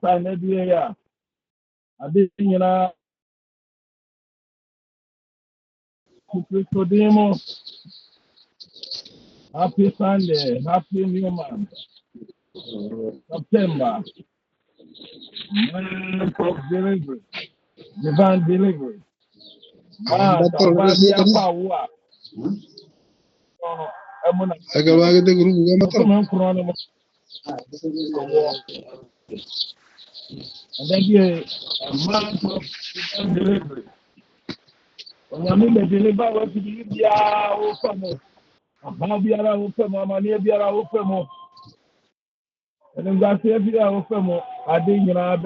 sign the year. I didn't demo. Happy Sunday, happy new month, September, month of delivery, divine delivery. Month of Badia Agabagate group and then a month of divine delivery. When I mean the deliver what to be open. Biara open, Mamma Biara open. And then that's every open. I didn't a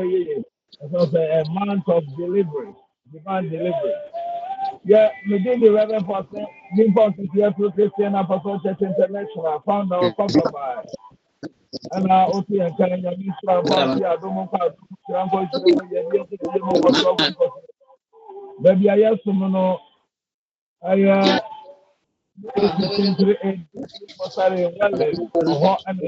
month of delivery, divine delivery. Yeah, we did the Reverend Pastor, New Pastor here through Christian Apostle Church International, found our cover by. And I also encourage you to party. I don't want to baby, I have some no. I sorry, well, and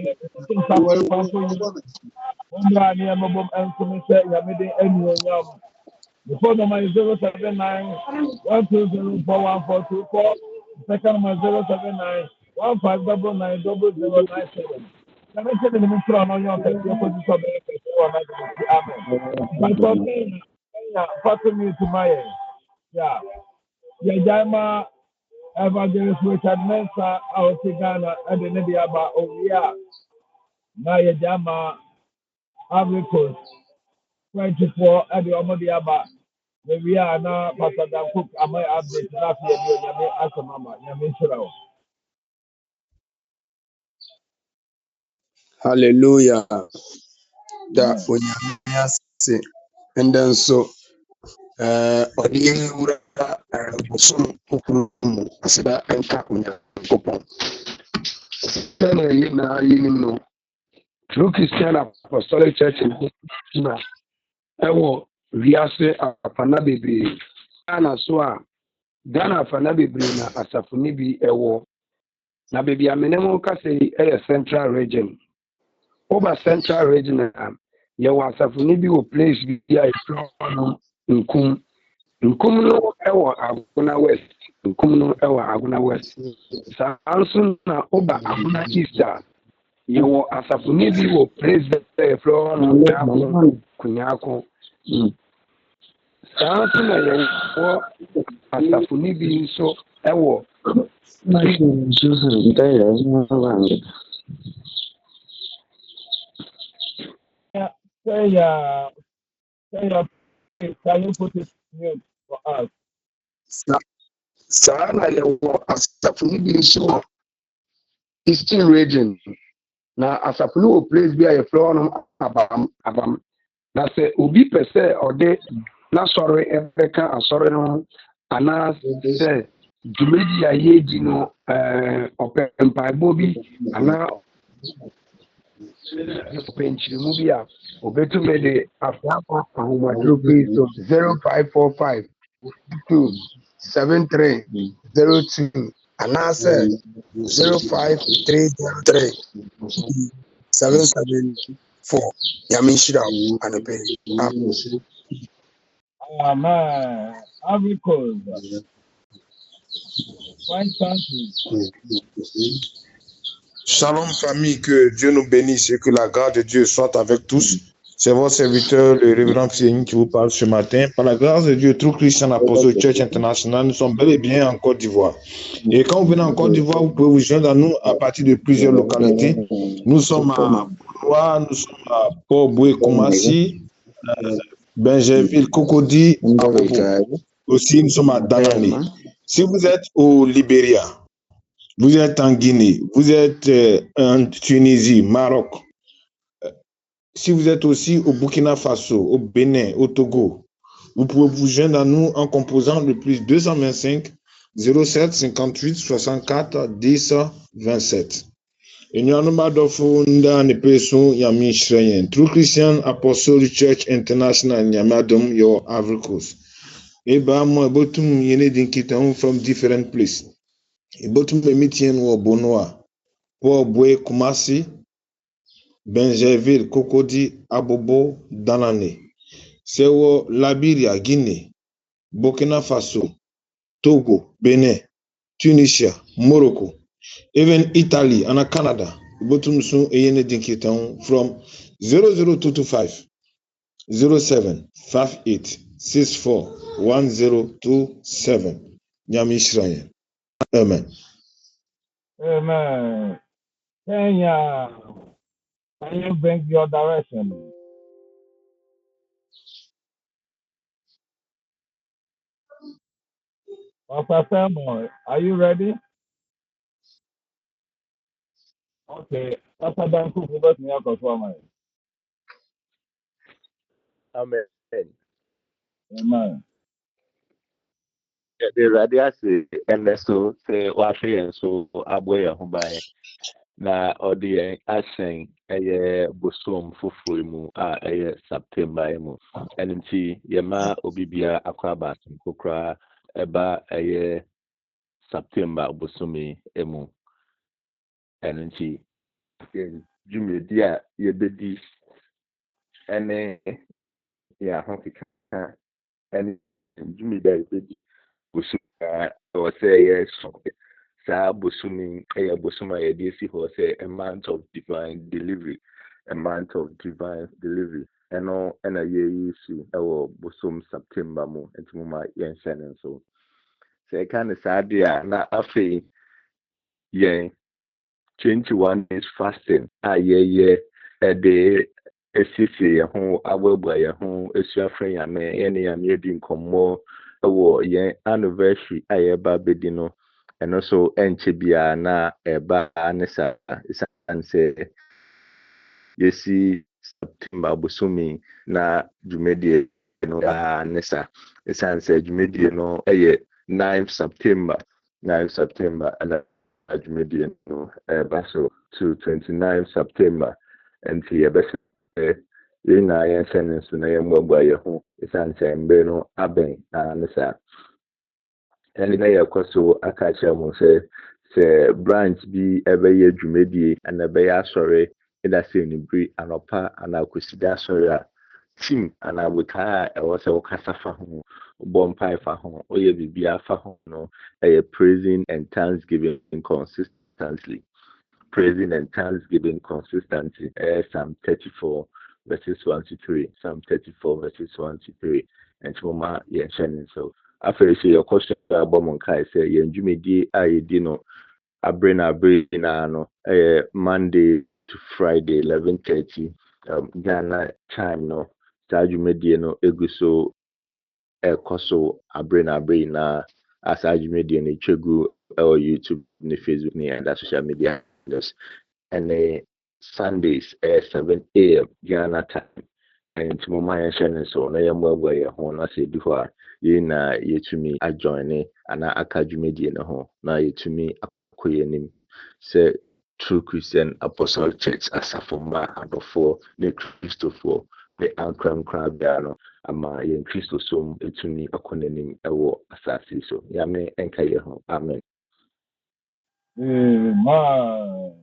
before number is 079 120 4142. Second number 079 1599 Can I say the minister on your position? Amen. But for me to my yeah, Jama Evangelist Richard Mensa out of Ghana and the Nidiaba Ovia Naya Jama Africos 24 and the Omodiaba. We are now Pastor Dan Cook. Am I update enough here? Yami Asamama, Yami Shirao. Hallelujah. Da onyame and then so odiye wura bosom okunu mu aseda enka onyankopon. Tana yina yinno True Christian Apostolic Church na ewo wiase afana bebre ana so a Ghana afana bebre na asafuni bi ewo na bebi amenemu ka say Central Region. Over Central Region yewa asafuni bi wo place bi a ifro nkum no ewo Aguna West nkum no ewo Aguna West sa anso na oba Aguna East yewo asafuni bi wo place bi ifro no kunyako sa anso na yewo asafuni bi nso ewo Can you put it mute for us? Sana yewo asafuni bi nso Eastern Region na asafuni wo place bi a ifro no abam na se obi pese ode na sorry ebeka asori no ana se dumedi ayeji no opempa bobi ana penchirimu bi a obetume de afiafo ahomadro Kristo 0545 27302 ana se 05303 774 Yamishira anope. Amen. Africa. Shalom famille, que Dieu nous bénisse et que la grâce de Dieu soit avec tous. C'est votre serviteur, le révérend Fien, qui vous parle ce matin. Par la grâce de Dieu, True Christian Apostolic Church International, nous sommes bel et bien en Côte d'Ivoire. Et quand vous venez en Côte d'Ivoire, vous pouvez vous joindre à nous à partir de plusieurs localités. Nous sommes à Bois, nous sommes à Port-Boué, Koumassi, Benjerville, Cocody, aussi nous sommes à Danane. Si vous êtes au Libéria, vous êtes en Guinée, vous êtes en Tunisie, Maroc. Si vous êtes aussi au Burkina Faso, au Bénin, au Togo, vous pouvez vous joindre à nous en composant le plus 225 07 58 64 10 27. Et nous avons ne person yami shreyen. True Christian Apostolic Church International yamadom your Africos. Et bah moi botum yene dinkita from different places. Et botum emitien wo Bonoa, Port-Boué, Koumassi, Benjerville, Cocody, Abobo, Danane. Sewo, Liberia, Guinée, Burkina Faso, Togo, Benin, Tunisia, Morocco, even Italy and Canada. Botumsu Eyene Dinkiton from 00225 0758 64 1027. Nyami Shrayen. Amen. Amen. Kenya, can you bring your direction? Pastor Samuel, are you ready? Okay. Pastor Danku, who does not perform? Amen. Amen. The radiasi ɛnɛ so sɛ wahwɛ yɛn so abɔ yɛn ho ban na ɔde yɛn ahyɛn ɛyɛ bosom foforɔ mu a ɛyɛ September yi mu ɛno nti yɛma obi bia akɔ abaatan kokora ɛba ɛyɛ September bosom yi mu ɛno nti yɛn dwumadi a yɛbɛdi ɛne yɛn ahokeka ɛne dwumadi a yɛbɛdi bosom a ɛwɔ sɛ ɛyɛ so saa bosom yi ɛyɛ bosom a yɛde esi hɔ sɛ a month of divine delivery ɛno ɛna yɛyi si ɛwɔ bosom September mu nti mo ma yɛnhyɛ ne nso sɛ ɛka ne saa de a na afei yɛn 21 days fasting a yɛyɛ ɛde esiesie yɛn ho aboaboa yɛn ho esuafrɛ nyame yɛne nyame edi nkɔmmɔ ɛwɔ yɛn anniversary a yɛba bɛdi no ɛno so ɛnkyɛ biara na ɛba ne saa ɛsiane sɛ yɛsi September bosomi na dwumadie no ne saa ɛsiane sɛ dwumadie no ɛyɛ 9 September ɛna dwumadie no ɛba so to 29 September nti yɛbɛsɛ yɛn nyinaa yɛnhyɛ ne nso na yɛmmoaboa yɛn ho ɛsiane sɛ mberɛ no abɛn ne saa ɛne na yɛkɔ so aka kyerɛ mo sɛ branch bi ɛbɛyɛ dwumadie ana ɛbɛyɛ asɔre ɛda sɛ anibiri anɔpa ana akɔsida asɔre a team ana abotaa a ɛwɔ sɛ wokasa fa ho bɔ mpae fa ho ɔyɛ biribiara fa ho no ɛyɛ praising and thanksgiving consistently Psalm 34 verses 1 to 3 Psalm 34 verses 1 to 3 and moma yɛnhyɛ ne nso afei sɛ yɛkɔ so abɔ mo nkae sɛ yɛn dwumadie a yɛdi no abere na abere nyinaa no ɛyɛ Monday to Friday 11:30 Ghana time no saa dwumadie no egu so ɛkɔ so abere na abere nyinaa a saa dwumadie no etwa gu ɛwɔ YouTube ne Facebook ne ɛnda social media and Sundays at 7 a.m. Ghana time. And to my yɛnhyɛ so na yɛmmoaboa yɛn ho na sɛ ɛdi hɔ a yɛn na yɛtumi ajoine anaa aka dwumadie no ho na yɛtumi akɔ yɛn anim sɛ True Christian Apostolic Church asafo mma adɔfoɔ ne kristofoɔ ne ankorankora biara no ama yɛn kristo som ɛtumi akɔ n'anim ɛwɔ asase so yame ɛnka yɛn ho amen. Amen.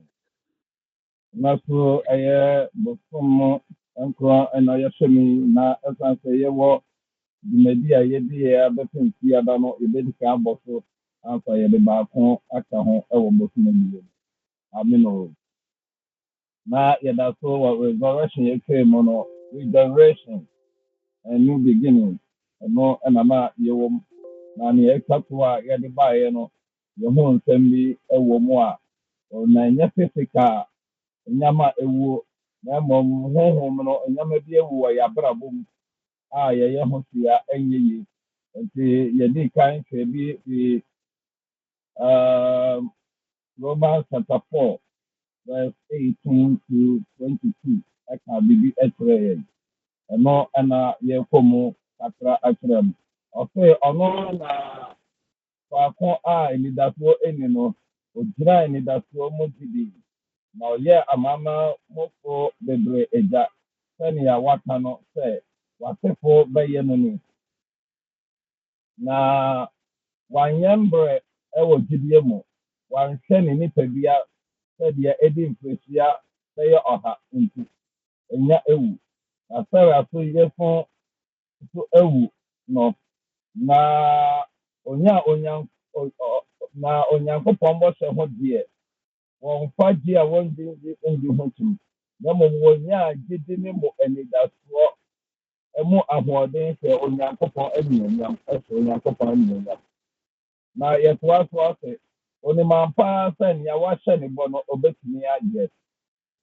Na so ɛyɛ bosom nkron ɛna yɛhyɛ mu na ɛsan sɛ yɛwɔ dwumadi a yɛde yɛ abɛpɛnti ada no yɛbɛdi kan abɔ so ansa yɛde baako aka ho ɛwɔ bosom yi mu. Amen o. Na yɛda so wɔ resurrection yɛtwa mu no regeneration and new beginning ɛno ɛna na yɛwɔ mu na nea ɛka so a yɛde baeɛ no yɛho nsɛm bi ɛwɔ mu a na ɛnyɛ physical nneɛma ewuo na mmom honhom no nneɛma bi ewu wɔ yɛabrabɔ mu a yɛyɛ ho sia ɛnyɛ yie nti yɛdi kan hwɛ bi fi Romans chapter 4 verse 18 to 22 ɛka biribi ɛkyerɛ yɛn ɛno ɛna yɛkɔ mu kakra akyerɛ mu ɔsɛ ɔno na faako a anidasoɔ ɛni no ogyina anidasoɔ mu didi na ɔyɛ amanamanmufoɔ bebree agya sɛnea waka no sɛ w'asefo bɛyɛ no ni na wanyɛ mbrɛ ɛwɔ gyidie mu wanhwɛ ne nipadua sɛdeɛ ɛdi mfirihyia bɛyɛ ɔha nti ɛnya ewu na Sarah so yɛfo so ewu no na na onyankopɔn bɔhyɛ ho deɛ wɔmfa gye a wɔngye ndi ho tum na mmom wɔnya gyidi ne mo anidasoɔ ɛmo ahoɔden sɛ onyankopɔn anuonyam ɛsɛ onyankopɔn anuonyam na yɛtoa so ase onim ampa sɛ nea wahyɛ ne bɔ no obetumi ayɛ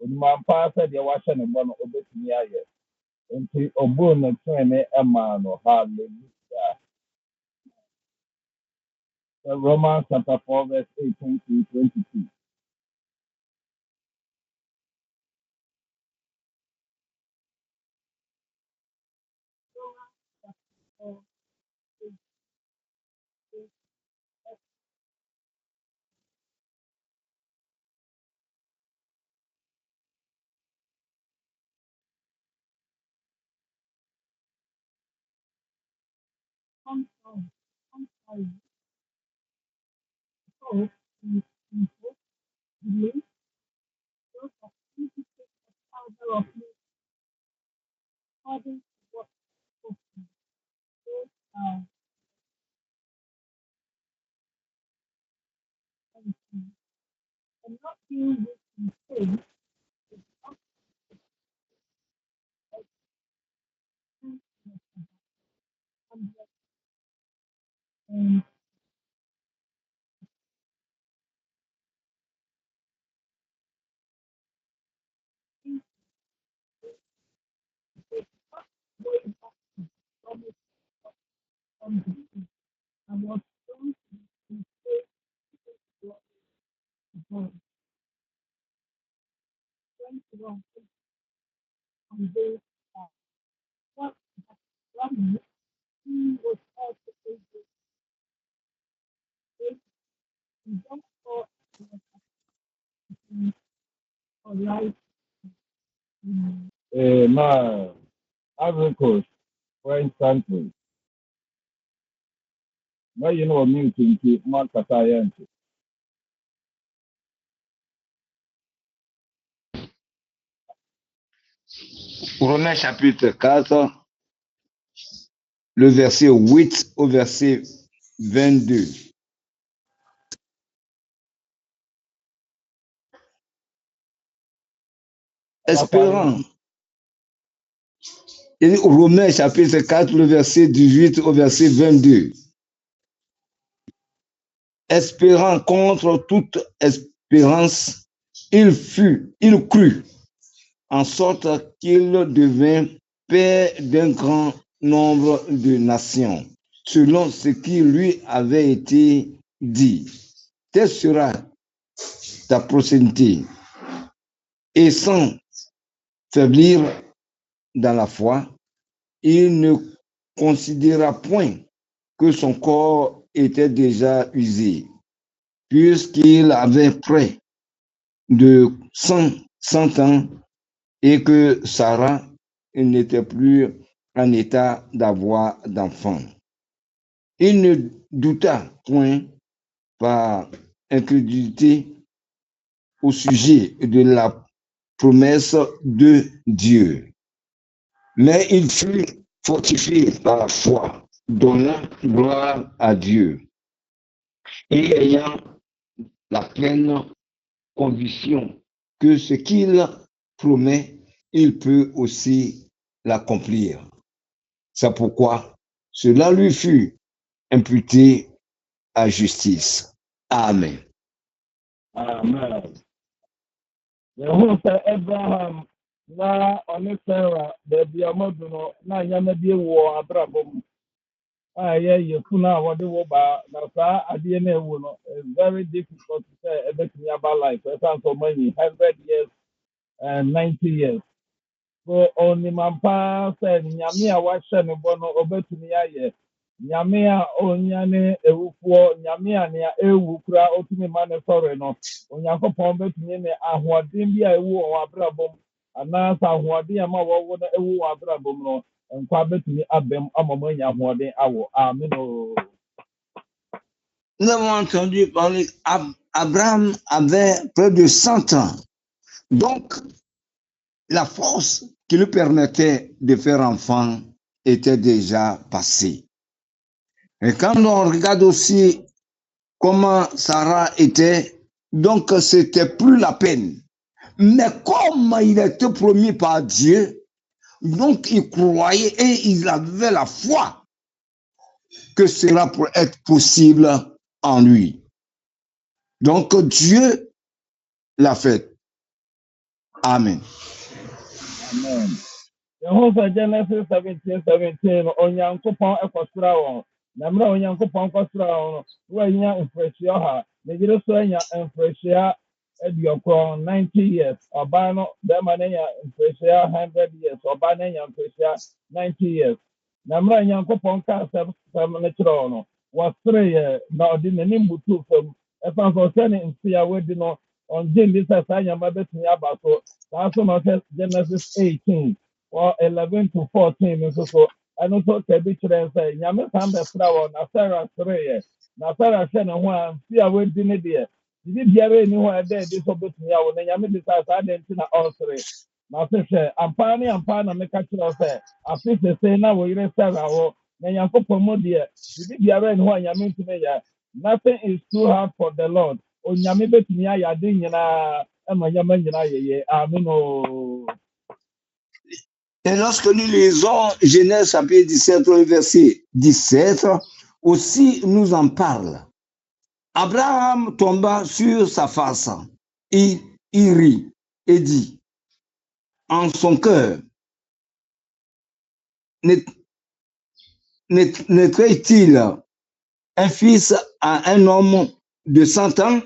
onim ampa sɛ deɛ wahyɛ ne bɔ no obetumi ayɛ nti ɔbuu ne tene ɛmaa no hallelujah. Romans chapter 4 verse 18 to 22. Amen. Ivory Coast, French country. Where you know me to Mark Katayan. Romains chapitre 4, le verset 8 au verset 22. Espérant. Et Romains chapitre 4, le verset 18 au verset 22. Espérant contre toute espérance, il crut, en sorte qu'il devint père d'un grand nombre de nations, selon ce qui lui avait été dit. Telle sera ta prospérité. Et sans faiblir dans la foi, il ne considéra point que son corps était déjà usé, puisqu'il avait près de 100 ans et que Sarah n'était plus en état d'avoir d'enfant. Il ne douta point par incrédulité au sujet de la promesse de Dieu, mais il fut fortifié par la foi, donnant gloire à Dieu et ayant la pleine conviction que ce qu'il promet, il peut aussi l'accomplir. C'est pourquoi cela lui fut imputé à justice. Amen. Amen. Yehowa Abraham na ɔne Sarah baabi a ɔmadu no na nyama bi wɔ abrabɔ mu a ɛyɛ yɛfunu a wɔde wɔ baa na saa adeɛ no ɛwu no is very difficult sɛ ɛbɛtumi aba life ɛsan so ɔmanyi 100 years and 90 years so ɔnim ampa sɛ nyame a wahyɛ ne bɔ no ɔbɛtumi ayɛ nyame a ɔnya ne ewufoɔ nyame a nea ewu kura ɔtumi ma ne sɔre no onyankopɔn bɛtumi ne ahoɔden bi a ewu wɔ abrabɔ mu anaasɛ ahoɔden a ma wɔwɔ no ewu wɔ abrabɔ mu no nkwa bɛtumi abɛm ama mo anya ahoɔden awɔ amen o. Nous avons entendu parler, Abraham avait près de 100 ans Donc, la force qui lui permettait de faire enfant était déjà passée. Et quand on regarde aussi comment Sarah était, donc c'était plus la peine. Mais comme il était promis par Dieu, donc il croyait et il avait la foi que cela pourrait être possible en lui. Donc Dieu l'a fait. Amen. Amen. Jehovah Genesis 17:17 Onyankopɔn ɛkɔsra wɔn. Na mmerɛ a Onyankopɔn kɔsra wɔn no, wɔanya mfirihyia ɔha. Na gyere so anya mfirihyia aduɔkron 90 years. Ɔbaa no bɛrima no anya mfirihyia 100 years. Ɔbaa no anya mfirihyia 90 years. Na mmerɛ a Onyankopɔn kaa sɛm no kyerɛ wɔn no, wɔsereeɛ na ɔde n'anim butuu fam. Ɛfa nso ɔsɛ ne nse a wadi no, ɔngye ndi sɛ saa nyama bɛtumi aba so. Saa nso na ɔsɛ Genesis 18. Or 11 to 14 nso so ɛno nso ka bi kyerɛ sɛ nyame san bɛsra wɔn na Sarah sereeɛ na Sarah hyɛ ne ho a mfe a wadi ne deɛ biribi biara nni hɔ a ɛda adi sɛ ɔbɛtumi awo na nyame de saa saa de nti na ɔresere na ɔse hwɛ ampa ne ampa na meka kyerɛ sɛ afe sesei na wo yere Sarah hɔ na nyankopɔn mu deɛ biribi biara nni hɔ a nyame ntumi yɛ nothing is too hard for the Lord onyame bɛtumi ayɛ ade nyinaa ɛma nyama nyinaa yɛyɛ amen o. Et lorsque nous lisons Genèse chapitre 17, verset 17, aussi nous en parle. Abraham tomba sur sa face, il rit et dit en son cœur, naîtrait-il un fils à un homme de 100 ans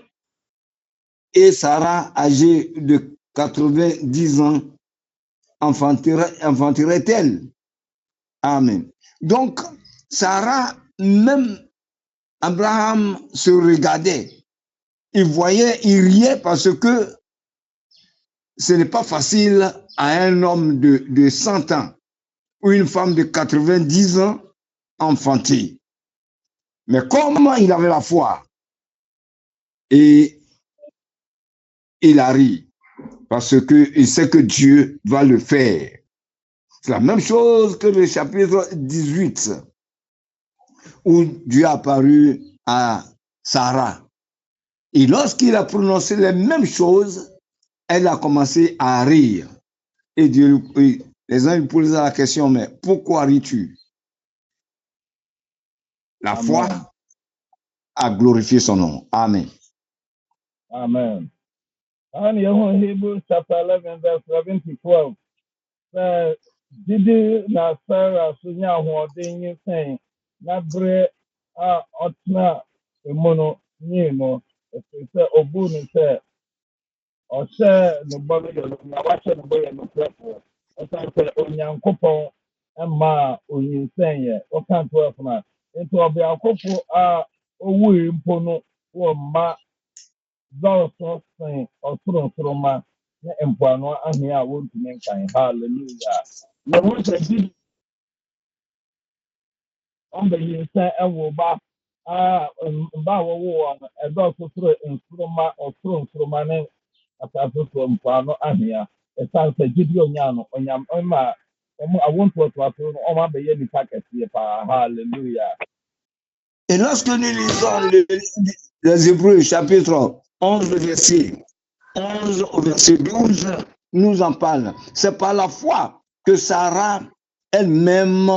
et Sarah, âgée de 90 ans, enfanterait-elle? Amen. Donc, Sarah, même Abraham se regardait. Il voyait, il riait parce que ce n'est pas facile à un homme de 100 ans ou une femme de 90 ans enfanter. Mais comment il avait la foi et il a ri parce qu'il sait que Dieu va le faire. C'est la même chose que le chapitre 18 où Dieu a apparu à Sarah. Et lorsqu'il a prononcé les mêmes choses, elle a commencé à rire. Et Dieu, les gens lui posaient la question, mais pourquoi ris-tu? La foi a glorifié son nom. Amen. Amen. And Hebrews chapter 11, verse 11 to 12. Didi na Sarah sunya ahoɔden saying na bere a ɔtena emu no nyii no ɛfiri sɛ obu ne sɛ ɔhyɛ ne bɔ no yɛ no na wahyɛ ne bɔ yɛ no prɛko ɔsan sɛ onyankopɔn ma onyinsɛn yɛ ɔka 12 na nti ɔbeakofo a owui mpo no wɔ mma dɔɔso sen ɔsoro nsoroma ne mpoano ahwea a wɔntumi nkan hallelujah na wɔn sɛ bi ɔmbɛyinsɛn ɛwɔ ba a mba a wɔwɔ wɔn ɛdɔɔso soro nsoroma ɔsoro nsoroma ne asase so mpoano ahwea ɛsan sɛ gyidi onyaa no onyam ɔma ɔmo awontoɔtoato no ɔmo abɛyɛ nipa kɛseɛ paa hallelujah. Et lorsque nous lisons les Hébreux chapitre 11 verset 11 au verset 12 nous en parle. C'est par la foi que Sarah elle-même,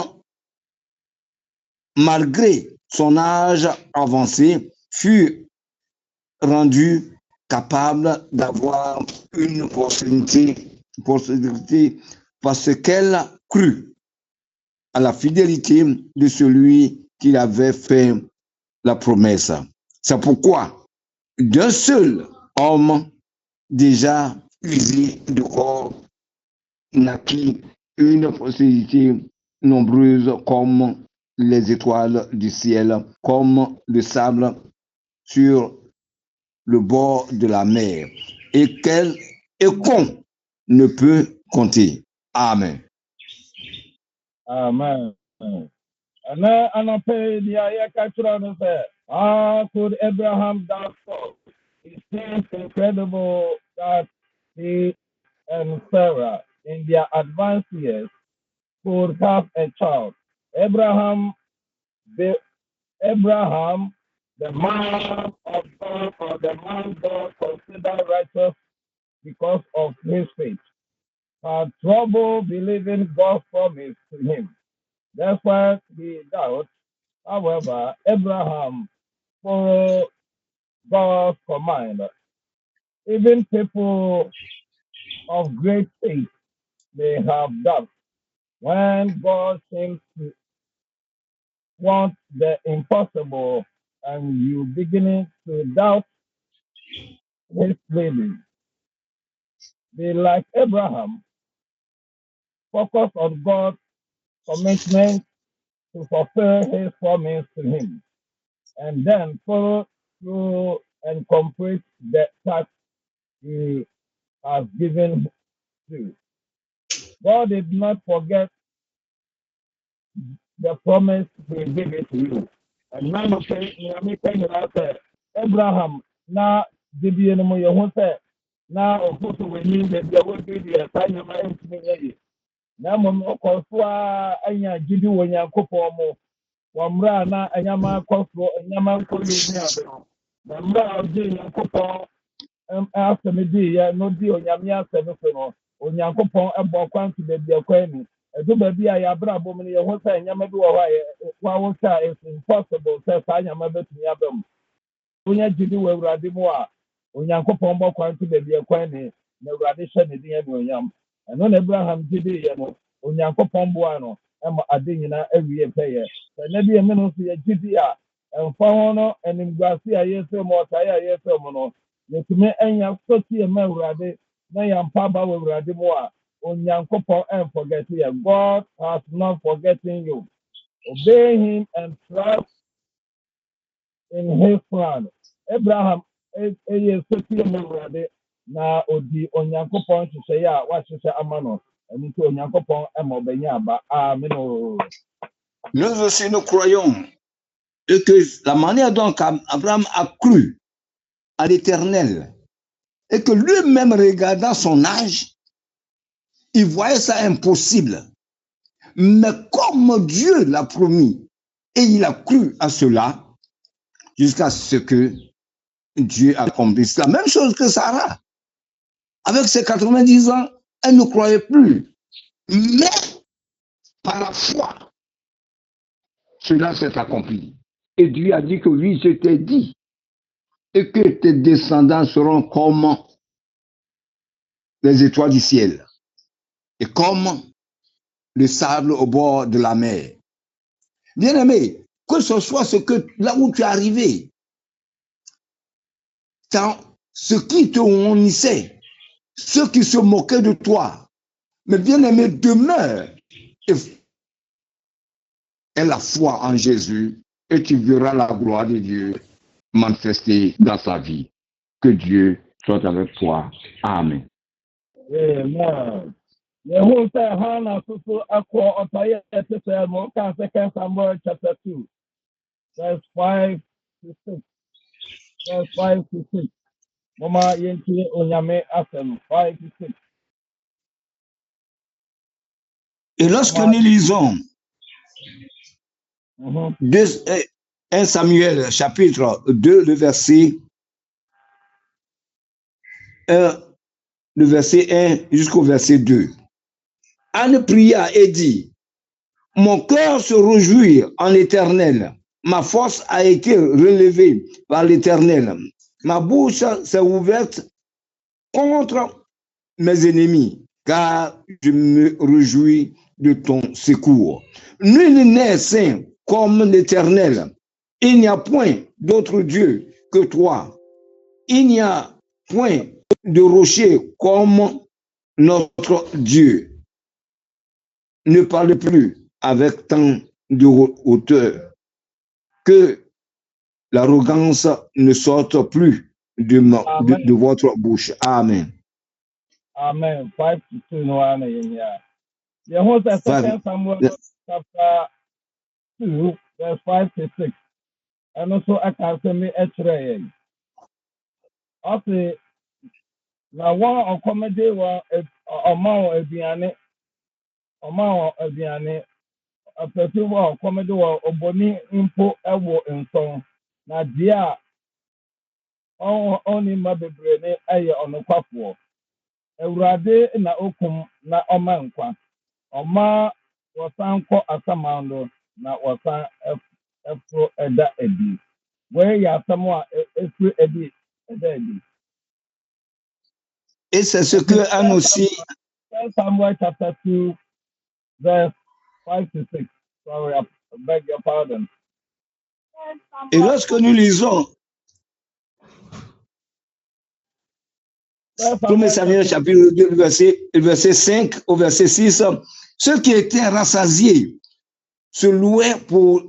malgré son âge avancé, fut rendue capable d'avoir une postérité parce qu'elle crut à la fidélité de celui qui avait fait la promesse. C'est pourquoi d'un seul homme déjà usé de corps naquit une postérité nombreuse comme les étoiles du ciel, comme le sable sur le bord de la mer, et qu'on ne peut compter. Amen. Amen. And then anapɛ nea yɛka kyerɛ no sɛ how could Abraham doubt God? It seems incredible that he and Sarah, in their advanced years, could have a child. Abraham, the Abraham, the man of God, or the man God considered righteous because of his faith, had trouble believing God's promise to him. That's why he doubted. However, Abraham followed God's command. Even people of great faith may have doubts when God seems to want the impossible and you beginning to doubt his leading. Be like Abraham, focus on God's commitment to fulfill his promise to him, and then follow through and complete the task he has given you. God did not forget the promise he gave it to you. And none of it, Abraham, now, did you know your now, of course, we need that there will be the time na mmom ɔkɔ so a anya gyidi wɔ nyankopɔn mu wɔ mmerɛ a na anyama akɔ soro anyama nkɔ yɛ ni ade no na mmerɛ a ɔgye nyankopɔn asɛm diiɛ na ɔdi onyame asɛm so no onyankopɔn ɛbɔ kwan to baabi ɛkwan ni ɛdo baabi a yɛabrabɔ mu no yɛho sɛ anyama bi wɔ hɔ a wawo sɛ a it's impossible sɛ saa anyama bɛtumi aba mu wonya gyidi wɔ awurade mu a onyankopɔn bɔ kwan to baabi ɛkwan ni na awurade hyɛ ne din anuonyam ɛno na abraham gyidiiɛ no onyankopɔn boa no ɛma ade nyinaa awie pɛyɛ ɛnɛ bi ɛme no nso yɛgyidi a ɛmfa ho no animguase a yɛsɛ mu ɔtaeɛ a yɛsɛ mu no yɛtumi anya sotie ma awurade na yɛmpa aba wɔ awurade mu a onyankopɔn ɛmforget yɛ. God has not forgotten you. Obey him and trust in his plan. Abraham ɛyɛ sotie ma awurade na odi onyankopɔn hyehyɛeɛ a wahyehyɛ ama no. Nous aussi, nous croyons et que la manière dont Abraham a cru à l'Éternel et que lui-même, regardant son âge, il voyait ça impossible. Mais comme Dieu l'a promis et il a cru à cela jusqu'à ce que Dieu accomplisse la même chose que Sarah. Avec ses 90 ans, elle ne croyait plus. Mais par la foi, cela s'est accompli. Et Dieu a dit que oui, je t'ai dit, et que tes descendants seront comme les étoiles du ciel, et comme le sable au bord de la mer. Bien-aimé, que ce soit là où tu es arrivé, ce qui te honnissait, ceux qui se moquaient de toi, mais bien-aimé, demeure et la foi en Jésus, et tu verras la gloire de Dieu manifester dans sa vie. Que Dieu soit avec toi. Amen. Amen. Yehu sɛ Hannah soso akɔ ɔtaeɛ ɛte sɛ mo ka 2 Samuel chapter 2 verse 5 to 6. Verse 5 to 6. Mama yɛntie onyame asɛm 5 to 6. Et lorsque nous lisons 1 Samuel chapitre 2, le verset 1 jusqu'au verset 2, Anne pria et dit, mon cœur se réjouit en l'Éternel, ma force a été relevée par l'Éternel, ma bouche s'est ouverte contre mes ennemis, car je me réjouis de ton secours. Nul n'est saint comme l'Éternel. Il n'y a point d'autre Dieu que toi. Il n'y a point de rocher comme notre Dieu. Ne parle plus avec tant de hauteur, que l'arrogance ne sorte plus de votre bouche. Amen. Amen. 5 to 2 no ana yɛnyɛ. Yɛho sɛ 2 Samuel chapter 2 verse 5 to 6. ɛno nso ɛka asɛm yi ɛkyerɛ yɛn. Ɔse na wɔn accommodate wɔn ɔma wɔn aduane apɛti wɔn accommodate wɔn ɔbɔni mpo ɛwɔ nsɔn na deɛ a ɔne mma bebree ne ɛyɛ ɔnokwafoɔ awurade na okum na ɔma nkwa ɔma wɔsan kɔ asaman do na wɔsan ɛforo ɛda adi wɔyɛ asɛm a ɛfiri adi ɛda adi. Et c'est ce que Anne aussi. 1 Samuel chapter 2 verse 5 to 6. Sorry, I beg your pardon. Et lorsque nous lisons 1 Samuel chapitre 2, verset 5 au verset 6, ceux qui étaient rassasiés se louaient pour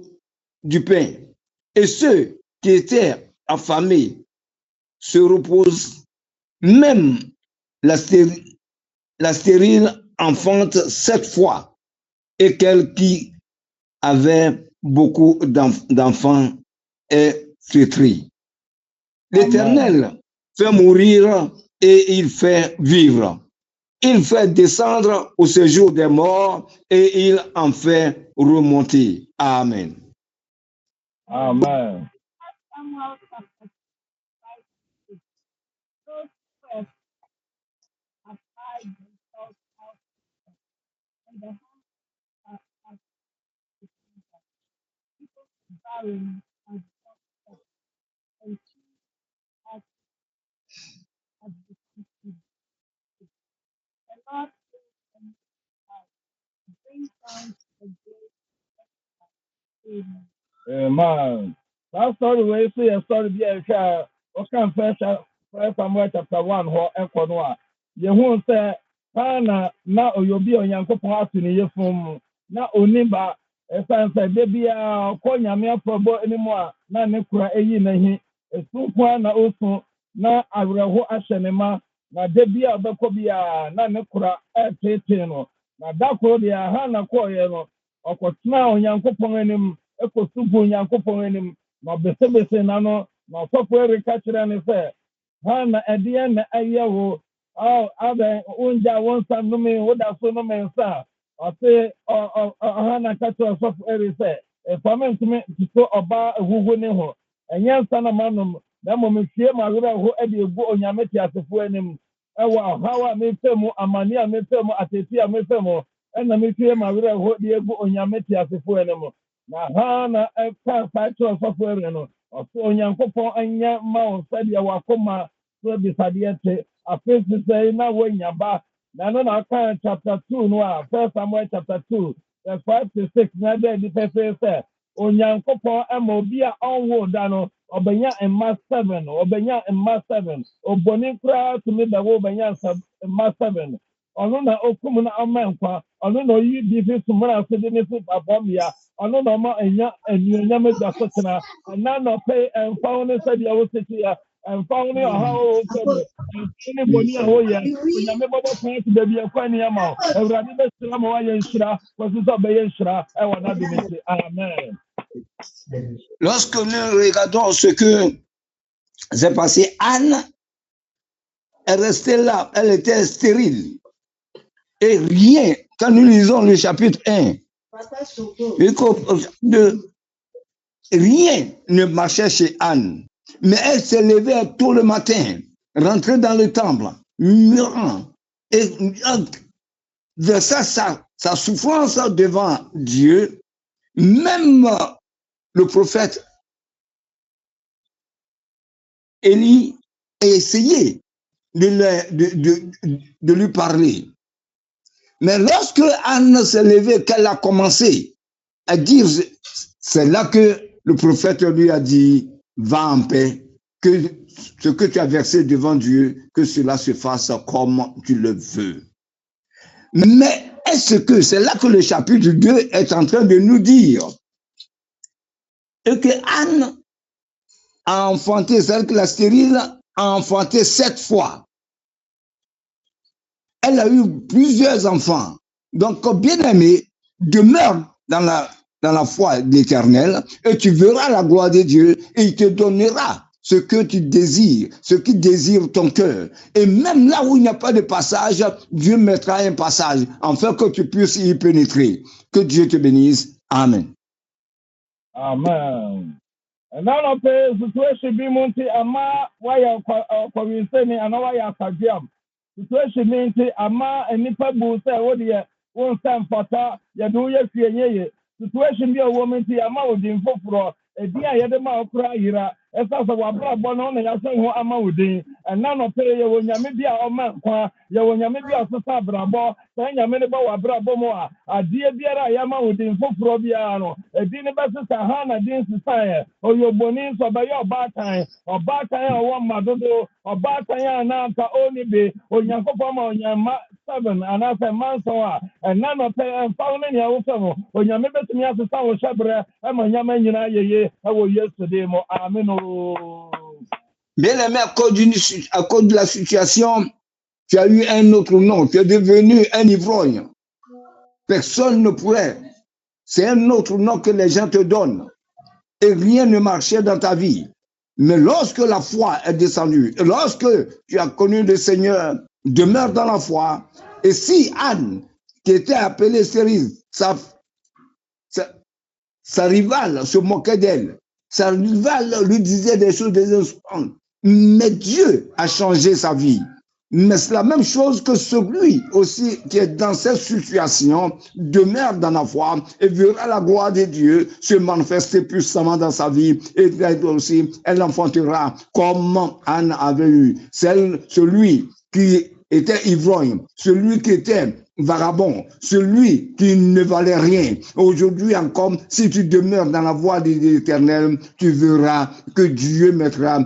du pain, et ceux qui étaient affamés se reposent. Même la stérile enfante 7 fois, et qu'elle qui avait beaucoup d'enfants est flétrie. L'Éternel fait mourir et il fait vivre. Il fait descendre au séjour des morts et il en fait remonter. Amen. Amen. Amen. That story where you see a story be a child. What can First Samuel chapter 1 ho ekono a ye hu say na oyobi onyankopon ato ne yefum na oniba esan say de bia ko nyame aprobo enimu a na ne kura eyi na hi esunkwa na osu na awreho ahye ne ma na de bia obekọ bia na ne kura etete no na dakoro bia ha na ko ye no okotena onyankopon enim ekosubu onyankopon enim na besebese na no na ọsọfọ erika kyerɛ ne sɛ ha na ɛdeɛ na ɛyɛ wo abɛ wongya wo nsa nnome woda so nnome nsa a ɔse ha na ka kyerɛ ɔsɔfo eri sɛ ɛfa me ntumi ntuto ɔbaa ahuhu ne ho ɛnyɛ nsa na manom na mmom mfie ma awerɛho de egu onyame te asefoɔ anim ɛwɔ ɔhaw a mefa mu amane a mefa mu ateti a mefa mu ɛna mefie ma awerɛho de egu onyame te asefoɔ anim na ha na ɛka saa kyerɛ ɔsɔfo eri no ɔsɛ onyankopɔn anya ma wo sɛdeɛ wakoma so bisadeɛ te afei sisɛi na woanya ba na no na aka chapter 2 no a 1 Samuel chapter 2 verse 5 to 6 na da adi pɛpɛɛ sɛ onyankopɔn ama obi a ɔnwo da no ɔbɛnya mma 7 ɔbɛnya mma 7 obɔne koraa tumi bɛwo ɔbɛnya mma 7 ɔno na okum na ɔma nkwa ɔno na oyi di fi sumara ase de ne fi abɔmmea ɔno na ɔma anya anuonyam agya so tena ɛna na ɔpɛ ɛmfa wo ne sɛdeɛ wosikyi a ɛmfa wo ne ɔhaw wo sɛbe ɛmfa ne bɔne a woyɛ onyame bɔbɔ paa to baabi ɛkɔ nneɛma wo awurade bɛhyira ma woayɛ nhyira wɔsi sɛ ɔbɛyɛ nhyira ɛwɔ n'adom nti amen. Lorsque nous regardons ce que s'est passé, Anne est restée là, elle était stérile. Et rien, quand nous lisons le chapitre 1, rien ne marchait chez Anne. Mais elle s'est levée tôt le matin, rentrée dans le temple, murmurant, et versant sa souffrance devant Dieu. Même le prophète Élie a essayé de lui parler. Mais lorsque Anne s'est levée, qu'elle a commencé à dire, c'est là que le prophète lui a dit, va en paix, que ce que tu as versé devant Dieu, que cela se fasse comme tu le veux. Mais est-ce que c'est là que le chapitre 2 est en train de nous dire et que Anne a enfanté, c'est-à-dire que la stérile a enfanté 7 fois. Elle a eu plusieurs enfants. Donc, bien-aimé, demeure dans la foi de l'Éternel et tu verras la gloire de Dieu et il te donnera ce que tu désires, ce qui désire ton cœur. Et même là où il n'y a pas de passage, Dieu mettra un passage afin que tu puisses y pénétrer. Que Dieu te bénisse. Amen. Amen. And now the situation be monty ama why you convince me and why you sagiam. Situation means ama and nipa bu say what the one time fata ya do ye fie ye. Situation be a woman ti ama odin foforo e dia ye de ma okra yira e fa so wa bra bo no na ya so ho ama odin and now no pay ye wonyame bia o man kwa ye wonyame bia so sa brabo say nyame ne ba wa brabo mo a adie biara ya ma odin foforo bia no e di ne ba sa ha na din sisan oyoboni so ba ye obatan o wa madodo obatan na nka oni be onyankopɔ ma onyama 7 and I say man so and none of them found any of them onyame betumi asesa wo hyebre e ma nyama nyina yeye e wo yesterday mo amen. Bien aimé, à cause de la situation, tu as eu un autre nom, tu es devenu un ivrogne. Personne ne pourrait. C'est un autre nom que les gens te donnent. Et rien ne marchait dans ta vie. Mais lorsque la foi est descendue, lorsque tu as connu le Seigneur, demeure dans la foi. Et si Anne, qui était appelée Cerise, sa rivale se moquait d'elle, sa rivale lui disait des choses désolantes, mais Dieu a changé sa vie. Mais c'est la même chose que celui aussi qui est dans cette situation demeure dans la foi et verra la gloire de Dieu se manifester puissamment dans sa vie. Et elle aussi, elle enfantera comme Anne avait eu. Celui qui était ivrogne, celui qui était vagabond, celui qui ne valait rien. Aujourd'hui encore, si tu demeures dans la voie de l'Éternel, tu verras que Dieu mettra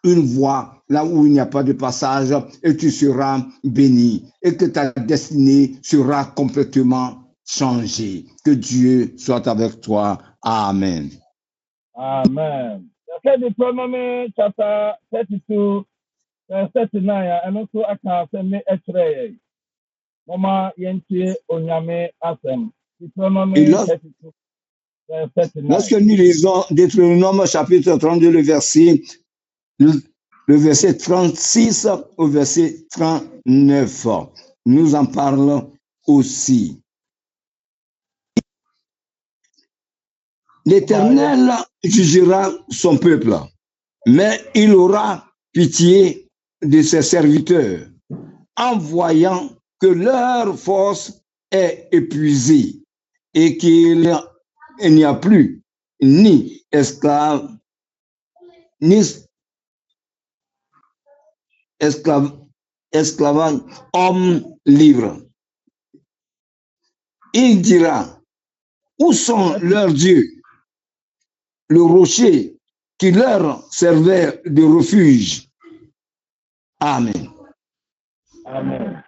une voie là où il n'y a pas de passage et tu seras béni et que ta destinée sera complètement changée. Que Dieu soit avec toi. Amen. Amen. Deuteronomy chapter 32, 39, and also I can say me etre. Mama yenti onyame asem. Deuteronomy 32, 39. Lorsque nous lisons Deutéronome chapitre 32, le verset 36 au verset 39, nous en parlons aussi. L'Éternel jugera son peuple, mais il aura pitié de ses serviteurs en voyant que leur force est épuisée et qu'il n'y a plus ni esclaves, ni esclavage, hommes libres. Il dira, où sont leurs dieux, le rocher qui leur servait de refuge? Amen. Amen.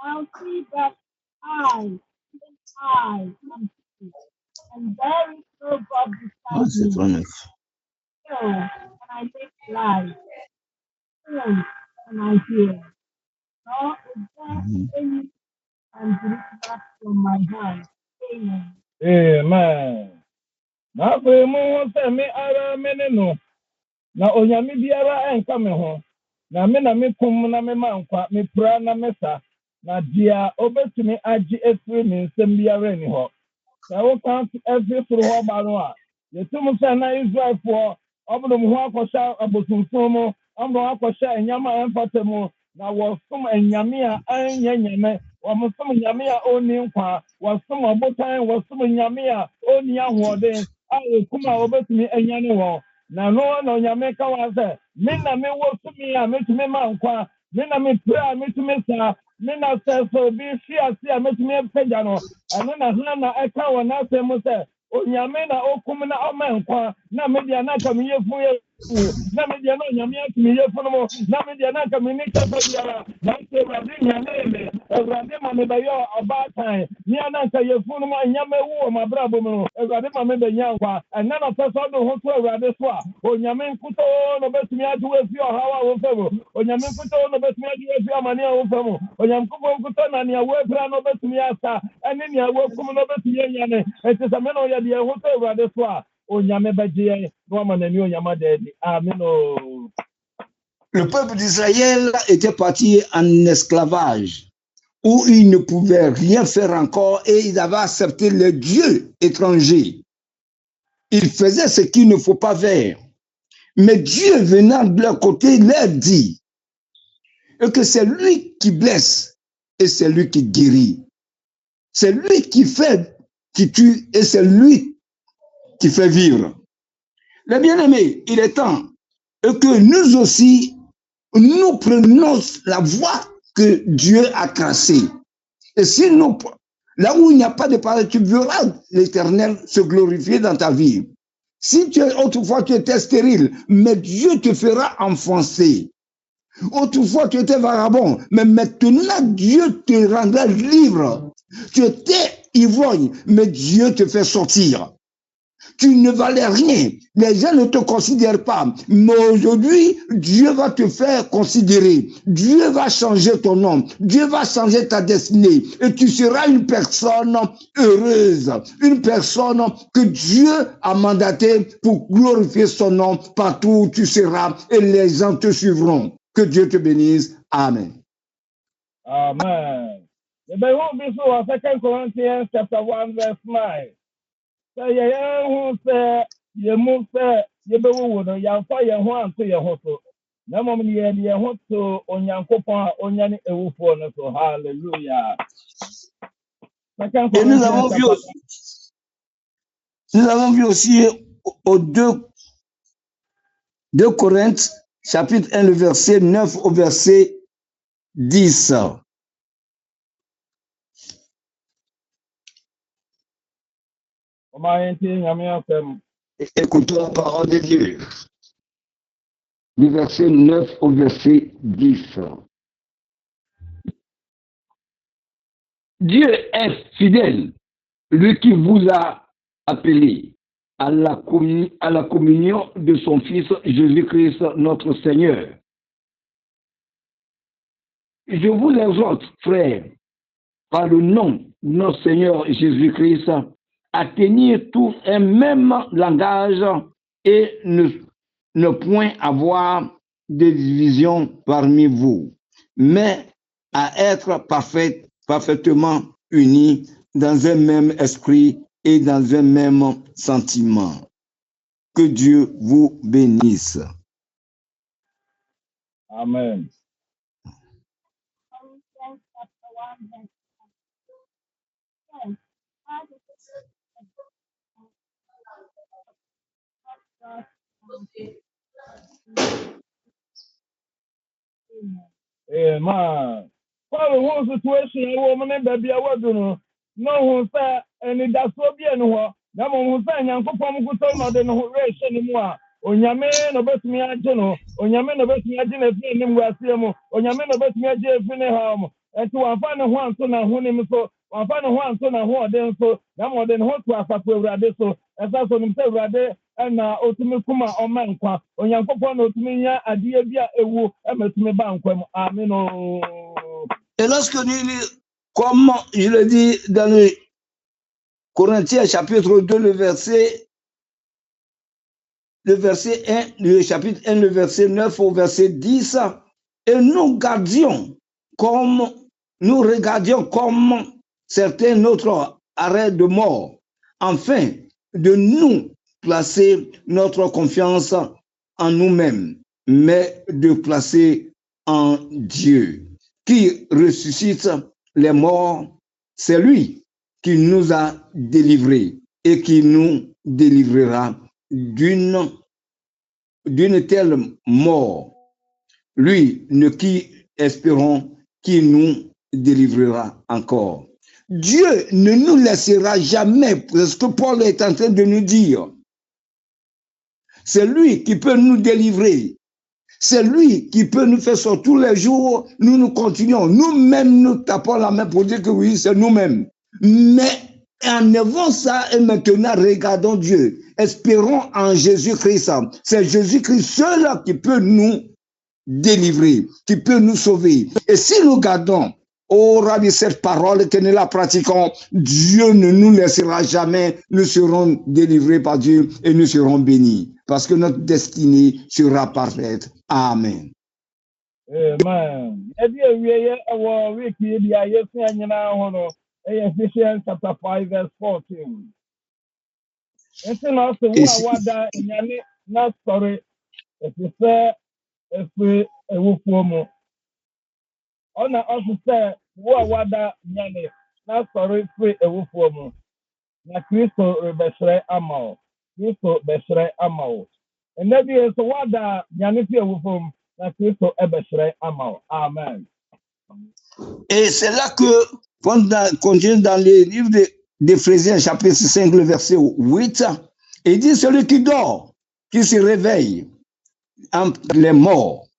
I'll see that I am free, and there is no God beside me. Still, and I make life. Still, and I hear. Nor is there any and deliver from my hand. Amen. Amen. Na fe mo se me ara me ne no. Na onyame biara enka me ho. Na me kum na me mankwa, me pra na me sa. Na dia obetumi agi efiri me nsem biara ni ho. Na wo kan efiri furu ho ba no a. Yetum se na Israel fo obodom ho akosha abosunfo mo, amro akosha enyama emfata mo, na wo sum enyame a anya nyame, wo sum nyame a oni nkwa, wo sum obotan, wo sum nyame a oni ahoden, a kuma obetumi enya ne wo. Na no na nyame ka wa se, me na me wo sumi a metumi mankwa, me na me pra metumi sa, me na se so bi fi ase a metumi pagya no, ano na hana na eka wo na se mo se onyame na okum na omenkwa na media na ka meyefu na media na onyame atumi yefu no na media na ka meni ka bia na se wadi nyame me Awurade ma me bɛyɛ ɔbaatan ne ananka yɛfunu mu anyama ewu wɔ m'abrabɔ mu no Awurade ma me bɛnya nkwa ɛnna na ɔpɛ sɛ ɔde ho to Awurade so a onyame nkutoo na ɔbɛtumi agye wo afi ɔhaw a wofɛ mu onyame nkutoo na ɔbɛtumi agye wo afi amane a wofɛ mu onyankopɔn nkutoo na nea woapira na ɔbɛtumi asa ɛne nea woakum na ɔbɛtumi anyane ɛnti sɛ me na ɔyɛ deɛ ho to Awurade so a onyame bɛgye yɛn na wama n'ani onyama da adi amen o. Le peuple d'Israël était parti en esclavage, où ils ne pouvaient rien faire encore et ils avaient accepté les dieux étrangers. Ils faisaient ce qu'il ne faut pas faire. Mais Dieu venant de leur côté leur dit que c'est lui qui blesse et c'est lui qui guérit. C'est lui qui fait, qui tue et c'est lui qui fait vivre. Les bien-aimés, il est temps que nous aussi, nous prenons la voie que Dieu a tracée. Et si nous, là où il n'y a pas de pareil, tu verras l'Éternel se glorifier dans ta vie. Si autrefois tu étais stérile, mais Dieu te fera enfoncer. Autrefois tu étais vagabond, mais maintenant Dieu te rendra libre. Tu étais ivrogne, mais Dieu te fait sortir. Tu ne valais rien. Les gens ne te considèrent pas. Mais aujourd'hui, Dieu va te faire considérer. Dieu va changer ton nom. Dieu va changer ta destinée. Et tu seras une personne heureuse. Une personne que Dieu a mandatée pour glorifier son nom partout où tu seras. Et les gens te suivront. Que Dieu te bénisse. Amen. Amen. The Bible is 2 Corinthians chapter 1 verse 9. Sɛ yɛn ho sɛ yɛn mu sɛ yɛbɛwu no yɛmfa yɛn ho anto yɛn ho so na mmom yɛde yɛn ho to Onyankopɔn a ɔnya ne ewufoɔ no so hallelujah. Et nous avons vu aussi au 2 Corinthiens chapitre 1 le verset 9 au verset 10. Écoutons la parole de Dieu. Du verset 9 au verset 10. Dieu est fidèle, lui qui vous a appelé à la communion de son Fils Jésus-Christ notre Seigneur. Je vous exhorte, frères, par le nom de notre Seigneur Jésus-Christ, à tenir tous un même langage et ne point avoir de division parmi vous, mais à être parfaitement unis dans un même esprit et dans un même sentiment. Que Dieu vous bénisse. Amen. Amen. Paul who situation woman baby awadu no no hu say eni daso bi enu ho na mo hu say Nyankopɔn guto no de no ho rehye ni mu a onyame no betumi agye no onyame no betumi agye na fi ni ngwase mu onyame no betumi agye fi ne ha mu enti wanfa ne ho anto na ho ni so wanfa ne ho anto na ho ɔde so na mo de ne ho to asafo Awurade so ɛsa so nim sɛ Awurade na otumi kuma ɔma nkwa Onyankopɔn na otumi nya adeɛ bi a ewu ɛmatumi ba nkwa mu amen. Et lorsque comme je le dis dans le Corinthiens chapitre 2 le verset 1, le chapitre 1 le verset 9 au verset 10, et nous regardions comme certains notre arrêt de mort, afin de nous placer notre confiance en nous-mêmes, mais de placer en Dieu, qui ressuscite les morts. C'est lui qui nous a délivrés et qui nous délivrera d'une telle mort. Lui, qui espérons qu'il nous délivrera encore. Dieu ne nous laissera jamais, ce que Paul est en train de nous dire. C'est lui qui peut nous délivrer. C'est lui qui peut nous faire sortir tous les jours. Nous continuons. Nous-mêmes, nous tapons la main pour dire que oui, c'est nous-mêmes. Mais enlevons ça et maintenant regardons Dieu. Espérons en Jésus-Christ. C'est Jésus-Christ seul qui peut nous délivrer, qui peut nous sauver. Et si nous gardons au ras de cette parole que nous la pratiquons, Dieu ne nous laissera jamais. Nous serons délivrés par Dieu et nous serons bénis. Parce que notre destinée sera parfaite. Amen. Amen. Ephesians chapter 5 verse 14. Nti na ọsọ wo a wada nyame na sọrọ efisɛ efi ewufuo mu. Ɔna ɔso sɛ wo a wada nyame na sọrọ fi ewufuo mu. Na Kristo rebɛhyerɛ ama wo. Kristo bɛhyerɛ ama wo. Ɛnna bi nso wada nyame fi ewufuo mu na Kristo ɛbɛhyerɛ ama wo. Amen. Et c'est là que, continue dans les livres d'Éphésiens, chapitre 5, le verset 8, il dit celui qui dort, qui se réveille entre les morts.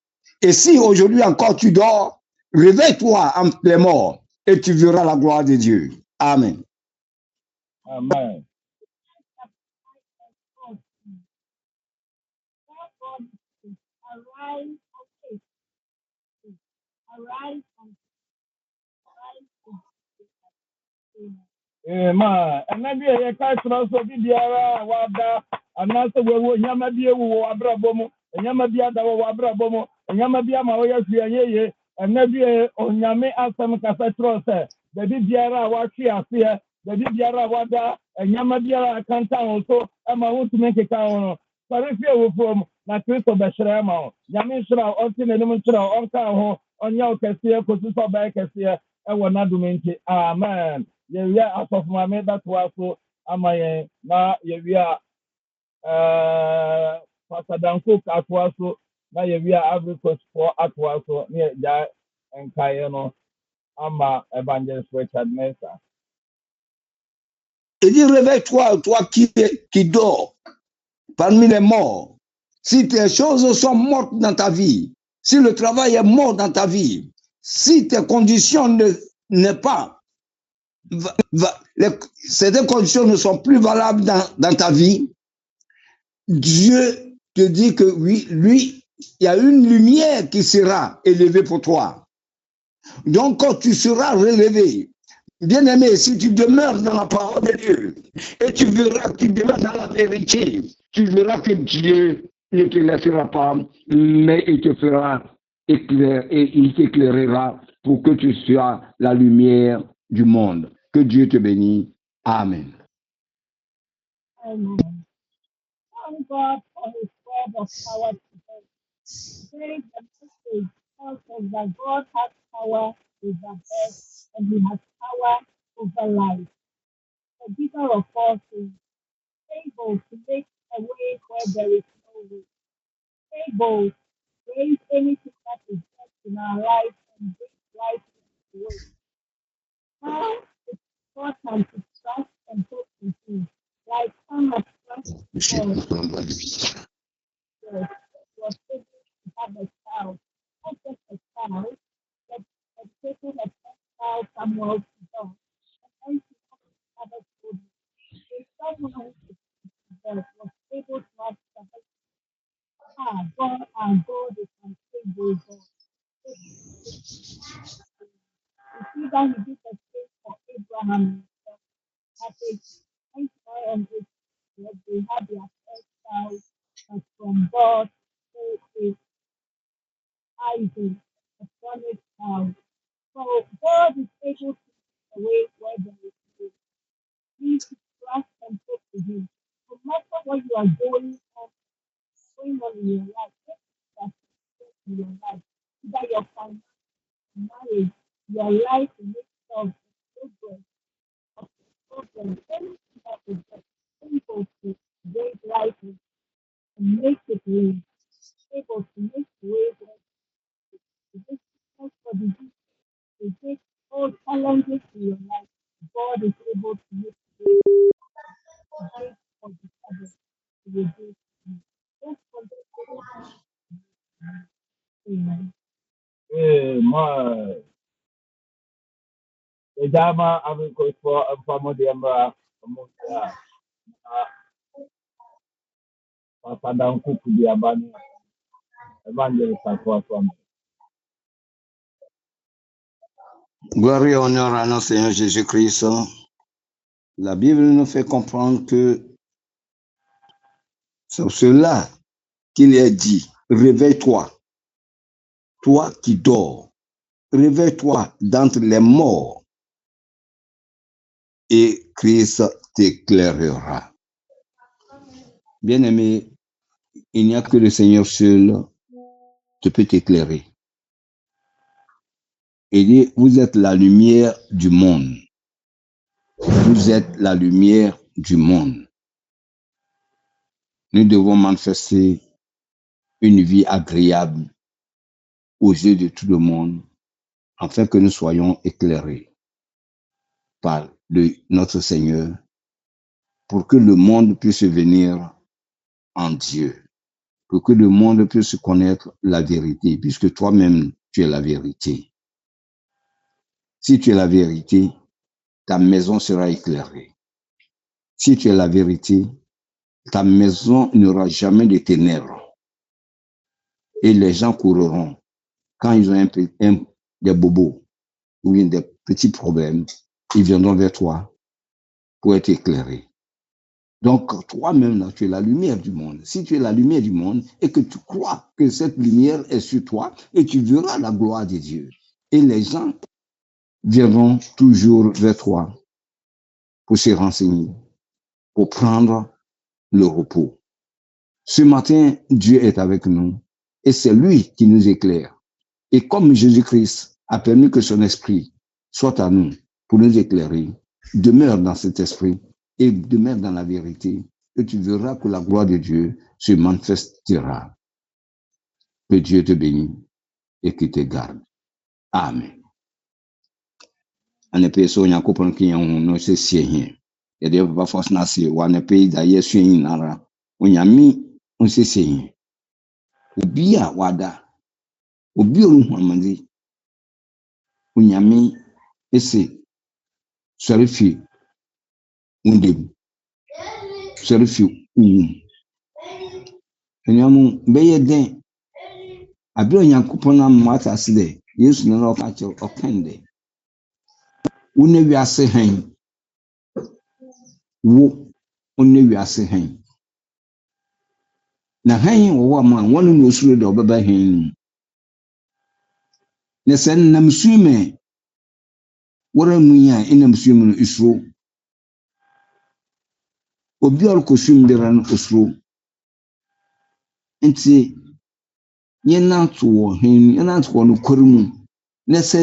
Et si aujourd'hui encore tu dors, réveille-toi entre les morts et tu verras la gloire de Dieu. Amen. Amen. Amen. Ɛna bi a yɛka kyerɛ sɛ obi biara a wada anaasɛ wawu nyama bi ewu wɔ w'abrabɔ mu nyama bi ada wɔ w'abrabɔ mu nyama bi ama wɔyɛ hwee ɛnyɛ ɛna bi a onyame asɛm kasa kyerɛ sɛ baabi biara a watwe aseɛ baabi biara a wada nyama biara a kanta wo so ɛma wontumi nkeka ho no sɔre fi awufoɔ mu na Kristo bɛhyerɛ ama wo nyame nhyira wo ɔnte n'anim nkyerɛ wo ɔnka ho ɔnyɛ wo kɛseɛ kɔsi sɛ ɔbɛyɛ kɛseɛ ɛwɔ n'adom nti amen. Yɛwia asɔfomame datoa so ama yɛn na yɛwia pasadanko atoa so na yɛwia agricosfoɔ atoa so ne yɛgya nkaeɛ no ama evangelist Richard Mensah. Il dit réveille-toi, toi qui dors parmi les morts. Si tes choses sont mortes dans ta vie, si le travail est mort dans ta vie, si tes conditions n'est pas certaines conditions ne sont plus valables dans ta vie, Dieu te dit que oui, lui, il y a une lumière qui sera élevée pour toi. Donc, quand tu seras relevé, bien aimé, si tu demeures dans la parole de Dieu, et tu verras que tu demeures dans la vérité, tu verras que Dieu ne te laissera pas, mais il te fera éclairer et il t'éclairera pour que tu sois la lumière du monde. Que Dieu te bénisse. Amen. Amen. Thank God for his word of power today. Today the message tells us that God has power over death and he has power over life. The giver of all things, able to make a way where there is no way, able to raise anything that is dead in our life and bring life into the way. Now it's important to trust and hope in him. Like some have trusted God, yes, was able to have a child, not just a child, but taking a child Samuel to God, and then to have other children. If someone who is dead was able to have God, our God is unstable God. You see that he did the same for Abraham at age 29 and 8 years, they had their first child from God, who is Isaac, a promised child. So God is able to make a way where there is no way. Please trust and hope to him. No matter what you are going on in your life, that's in your life, either your finance, marriage, your life in itself, progress, problem, anything that is able to raise life and make it real, able to make ways this for the to take all challenges in your life. God is able to make ways for the others to reduce. Just for the Amen. My the Jama Amico for a family member. Papa Dan Cook the Abani Evangelist from Gloire et honneur à notre Seigneur Jésus-Christ. La Bible nous fait comprendre que c'est cela qu'il est dit. Réveille-toi, toi qui dors. Réveille-toi d'entre les morts et Christ t'éclairera. Bien-aimé, il n'y a que le Seigneur seul qui peut t'éclairer. Il dit, vous êtes la lumière du monde. Vous êtes la lumière du monde. Nous devons manifester une vie agréable aux yeux de tout le monde, afin que nous soyons éclairés par notre Seigneur, pour que le monde puisse venir en Dieu, pour que le monde puisse connaître la vérité, puisque toi-même, tu es la vérité. Si tu es la vérité, ta maison sera éclairée. Si tu es la vérité, ta maison n'aura jamais de ténèbres. Et les gens courront. Quand ils ont des bobos ou bien des petits problèmes, ils viendront vers toi pour être éclairés. Donc, toi-même, là, tu es la lumière du monde. Si tu es la lumière du monde et que tu crois que cette lumière est sur toi, et tu verras la gloire de Dieu. Et les gens viendront toujours vers toi pour se renseigner, pour prendre le repos. Ce matin, Dieu est avec nous et c'est lui qui nous éclaire. Et comme Jésus-Christ a permis que son esprit soit à nous pour nous éclairer, demeure dans cet esprit et demeure dans la vérité, et tu verras que la gloire de Dieu se manifestera. Que Dieu te bénisse et qu'il te garde. Amen. Anepɛ sɛ Onyankopɔn ka yɛn ho na ɔsɛ sie hia. Yɛde Papa Fos no ase wɔ anepɛ yi da yɛsua yi nyinara. Onyame ɔsɛ sie hia. Obi a wada, obi a ɔrehu amadi, Onyame ese sɔre fi wundem, sɔre fi uwum. Enyamu bɛyɛ den abere Onyankopɔn amma asase dɛ Yesu na ɔka kyerɛ ɔkan dɛ wone wiase han wo wone wiase han na han wo ma wɔn no osuro dɛ ɔbɛba han no na sɛ nam sume wɔra mu yi a ɛnam sume no isuro obi a ɔkɔsum dera no osuro nti yɛnato wɔ han yɛnato wɔ no kɔremu na sɛ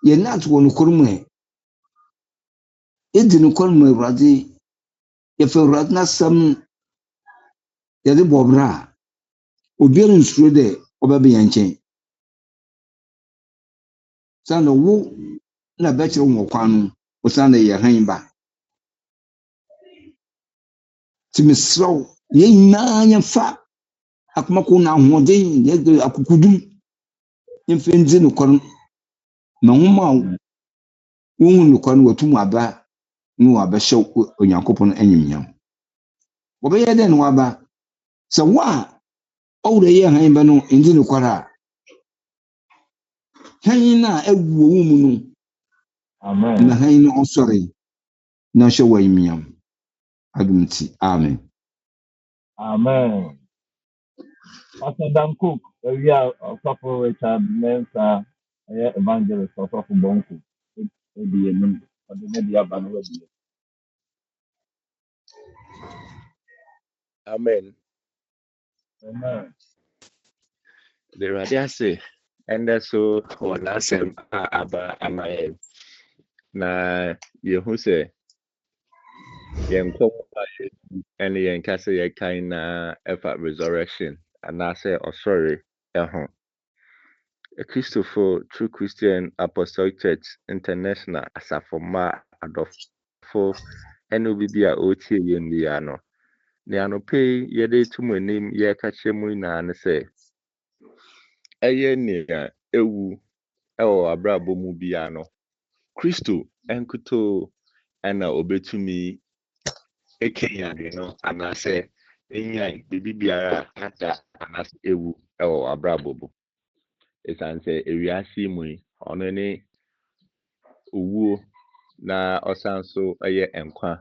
yɛnato wɔ no kɔremu ɛdi no kɔremu Awurade yɛfɛ Awurade n'asɛm yɛde bɔ bra obi a nsuro dɛ ɔbɛba yɛn nkyɛn sanda wo na bɛkyerɛ wo kwan no wosanda yɛ han ba timisraw yɛn nyinaa yɛmfa akomako na ahoɔden yɛde akukudum yɛmfa ndi no kwan na homa wohu no kwan watum aba no abɛhyɛ Onyankopɔn anyimnyam wɔbɛyɛ dɛ no waba sɛ wo a ɔwura yɛ han ba no ndi no kwan a han na ɛwuo wo mu no Amen. na han no ɔsɔre na hyɛ wɔ anyimnyam adum ti amen. Amen. Pastor Dan Cook, we are Papa Richard Mensa, Evangelist of Papa Bonku. Amen. Amen. The Radiase, and that's so what I said about my na yehu say yenko and yenkase ye kind effort resurrection and I say oh sorry a Christopher True Christian Apostolic Church International asafoma adofo NOBB a OTA yendiano ne anope yede tumu nim ye kache mu na ne say ɛyɛ nea ewu ɛwɔ abrabɔ mu bia no Kristo ɛnkoto ɛna obetumi ekenya no anaasɛ enyan bibi biara ada anaasɛ ewu ɛwɔ abrabɔ mu. Ɛsan sɛ ewiase mu yi ɔno ne owuo na ɔsan so ɛyɛ nkwa.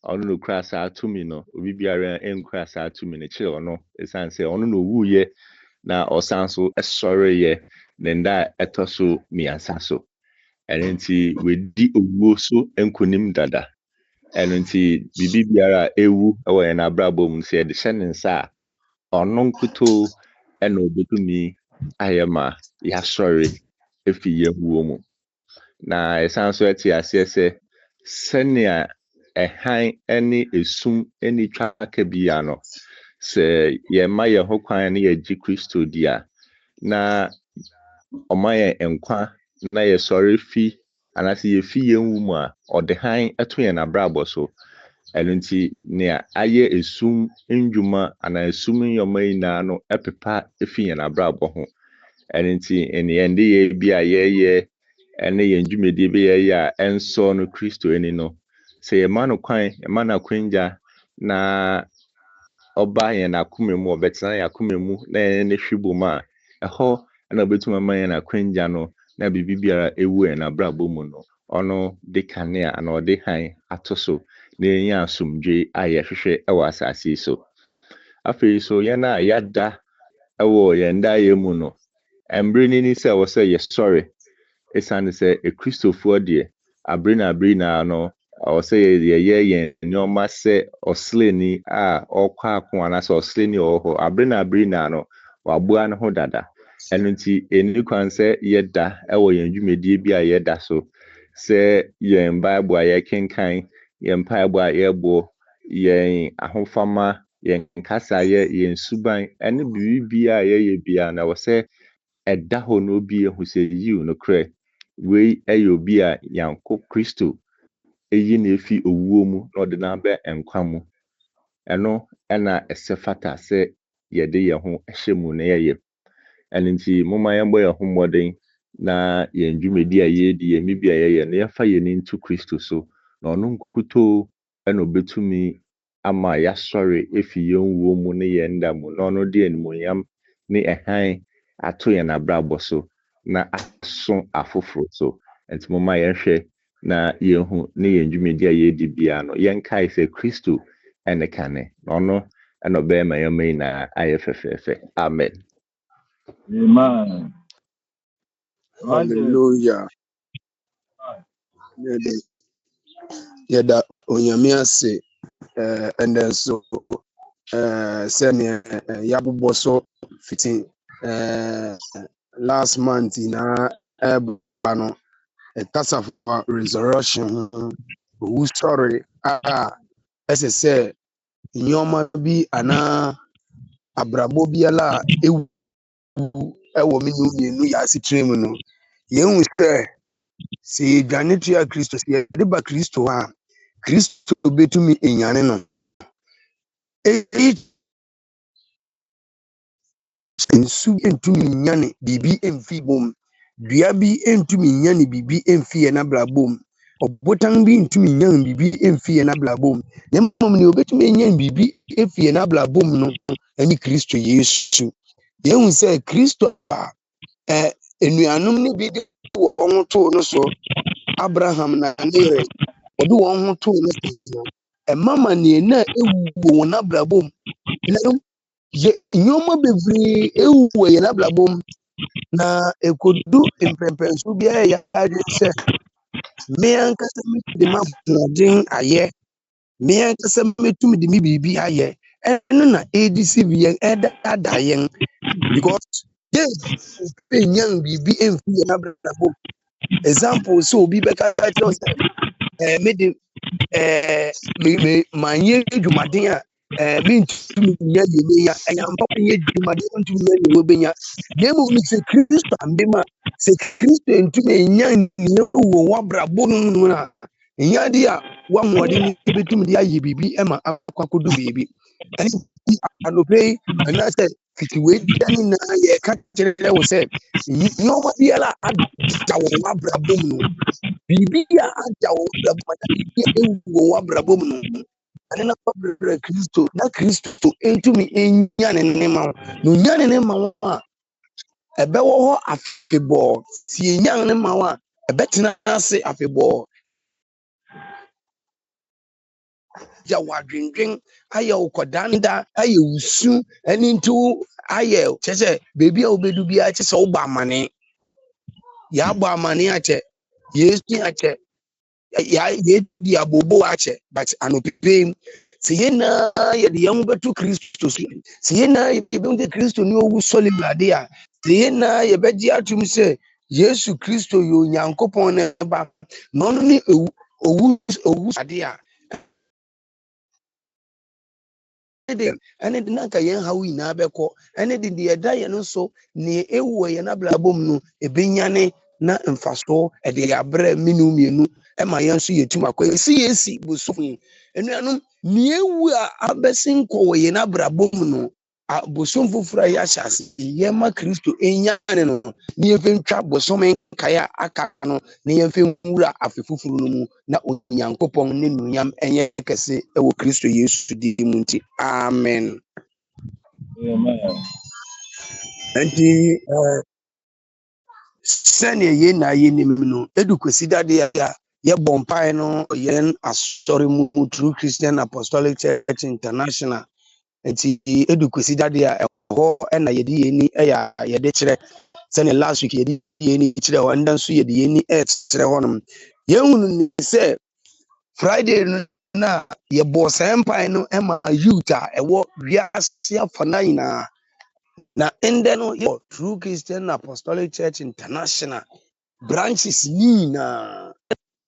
Ɔno no kura saa tumi no obi biara nkura saa tumi no kyerɛ ɔno. Ɛsan sɛ ɔno no owuiɛ na ɔsan so ɛsɔreyɛ ne nda ɛtɔ so mmiɛnsa so. Ɛno nti wedi owuo so nkonim dada. Ɛno nti bibi biara ewu ɛwɔ yɛn abrabɔ mu sɛ yɛde hyɛ ne nsa a ɔno nkutoo ɛna obetumi ayɛ ma yɛasɔre efi yɛn wuo mu. Na ɛsan so ɛte aseɛ sɛ sɛnea ɛhan ɛne esum ɛne twa aka bia no sɛ yɛma yɛn ho kwan ne yɛgye Kristo di a na ɔma yɛn nkwa na yɛsɔre fi anaasɛ yɛfi yɛn wu mu a ɔde han ɛto yɛn abrabɔ so. Ɛno nti nea ayɛ esum ndwuma anaa esum nyɔma nyinaa no ɛpepa efi yɛn abrabɔ ho. Ɛno nti yɛn de yɛ bi a yɛyɛ ɛne yɛn dwumadie bi yɛyɛ a ɛnsɔ no Kristo ani no sɛ yɛma no kwan yɛma no akwangya na ɔba yɛn akoma mu ɔbɛtena yɛn akoma mu na yɛn ne hwe bom a ɛhɔ na obetumi ama yɛn akwangya no na bibi biara ewu yɛn abrabɔ mu no ɔno de kanea ana ɔde han ato so na yɛn asomdwe a yɛhwehwɛ ɛwɔ asase yi so. Afei so yɛn a yɛada ɛwɔ yɛn daeɛ mu no mbrɛ ni sɛ ɛwɔ sɛ yɛsɔre ɛsan sɛ ekristofoɔ deɛ abere na no ɛwɔ sɛ yɛyɛ yɛn nneɛma sɛ ɔsleni a ɔkɔ ako anaasɛ ɔsleni ɔwɔ hɔ abere na no waboa ne ho dada. Ɛno nti ɛni kwan sɛ yɛda ɛwɔ yɛn dwumadie bi a yɛda so sɛ yɛn Bible a yɛkenkan yɛn mpaebɔ a yɛbɔ yɛn ahofama yɛn nkasayɛ yɛn suban ɛne biribi a yɛyɛ bia na ɛwɔ sɛ ɛda hɔ no obi ehu sɛ yiw no korɛ wei ɛyɛ obi a yanko Kristo eyi na efi owuo mu na ɔde na bɛ nkwa mu. Ɛno ɛna ɛsɛ fata sɛ yɛde yɛn ho ɛhyɛ mu na yɛyɛ. Ɛno nti moma yɛmbɔ yɛn ho mmɔden na yɛn dwumadi a yɛdi yɛn bibi a yɛyɛ na yɛfa yɛn nto Kristo so na ɔno nkutoo ɛna obetumi ama yɛasɔre efi yɛn wuo mu ne yɛn nda mu na ɔno de animuonyam ne ɛhan ato yɛn abrabɔ so na aso afoforo so. Nti moma yɛhwɛ na yɛhu ne yɛn dwumadi a yɛdi bia no yɛnkae sɛ Kristo ɛne kane na ɔno ɛna ɔbɛyɛ ma yɛn nyinaa ayɛ fɛfɛɛfɛ. Amen. Amen. Hallelujah. Yɛda onyame ase ɛnɛ nso sɛnea yɛabobɔ so fiti last month na ɛba no ɛkasa fa resurrection ho owu sɔre a ɛsɛ sɛ nneɛma bi anaa abrabɔ biara a ewu ɛwɔ me ne mmienu yɛ asetena mu no yɛhu sɛ yɛdwane tua Kristo sɛ yɛde ba Kristo a Kristo betumi enyane no nsu ntumi nyane biribi mfi bom dua bi ntumi nyane biribi mfi yɛn abrabom ɔbotan bi ntumi nyane biribi mfi yɛn abrabom na mmom ne obetumi nyane biribi mfi yɛn abrabom no ɛne Kristo Yesu yɛhu sɛ Kristo a enuanom ne bi de wɔn ho too no so Abraham na ne yere ɔde wɔn ho too no so ɛmama ne na ewu wɔn abrabom na nneɛma bebree ewu wɔ yɛn abrabom na ekodu mpɛmpɛnso bi a yɛ adi sɛ mmea nkasa de ma ahoɔden ayɛ mmea nkasa metumi de mi biribi ayɛ ɛno na edi si bi yɛn ɛda yɛn because yɛn nyɛ biribi mfi yɛn abrabom example sɛ obi bɛka kyerɛ sɛ mede manyɛ dwumaden a mentumi nya deɛ menya ɛyampa nyɛ dwumaden ntumi nya deɛ wɔbɛnya na mmom ne sɛ Kristo ambem a sɛ Kristo ntumi nya nneɛ wɔ w'abrabɔ no mu a ɛnya de a woahoɔden no bɛtumi de ayɛ biribi ma akɔ akɔdu biribi ɛne anɔpɛ yi anaasɛ fiti we dani na ye ka kire wo se nyoma biara ada wo abrabom no bibia ada wo abrabom na bibia ewu wo abrabom no ane na pabra Kristo na Kristo entumi enya ne ma no nya ne ma a ebe wo ho afebo tie nya ne ma wa ebe tena ase afebo ya wadwendwen aye ukodanda aye usu ani ntu aye chese baby a obedu bia chese wo ba amane ya ba amane ache yesu ache ya ye di abobo ache but anopipem se ye na ye de yam betu Kristo se ye na ye be de Kristo ni owu solibade a se ye na ye beji atum se Yesu Kristo yo Nyankopon ne ba no no ni owu ade a ene de nanka yen hawi na beko ene de de da ye no so ne ewu ye na blabom no ebenyane na mfaso e de yabre minu mienu e ma yen so yetum akwa si yesi bosofin enuanum ne ewu a abesin ko ye na blabom no bosom fufura ya hyase ye ma Kristo enyane no ne yefentwa bosom kaya aka no ne yefenwura afefufuru no mu na Onyankopon ne nunyam enye kese ewo Kristo Yesu di mu nti amen. Amen. Enti sene ye na ye nim no edukwesi dade ya ye bompai no yen asori mu True Christian Apostolic Church International. Enti edukwesi dade ya ho na ye di yeni ya ye de kire sene last week ye di yeni kire ho ndan so ye di yeni kire ho no ye hunu ni se Friday na ye bo sempai no ema youth a ewo wiase afana ina na ende no ye True Christian Apostolic Church International branches ni na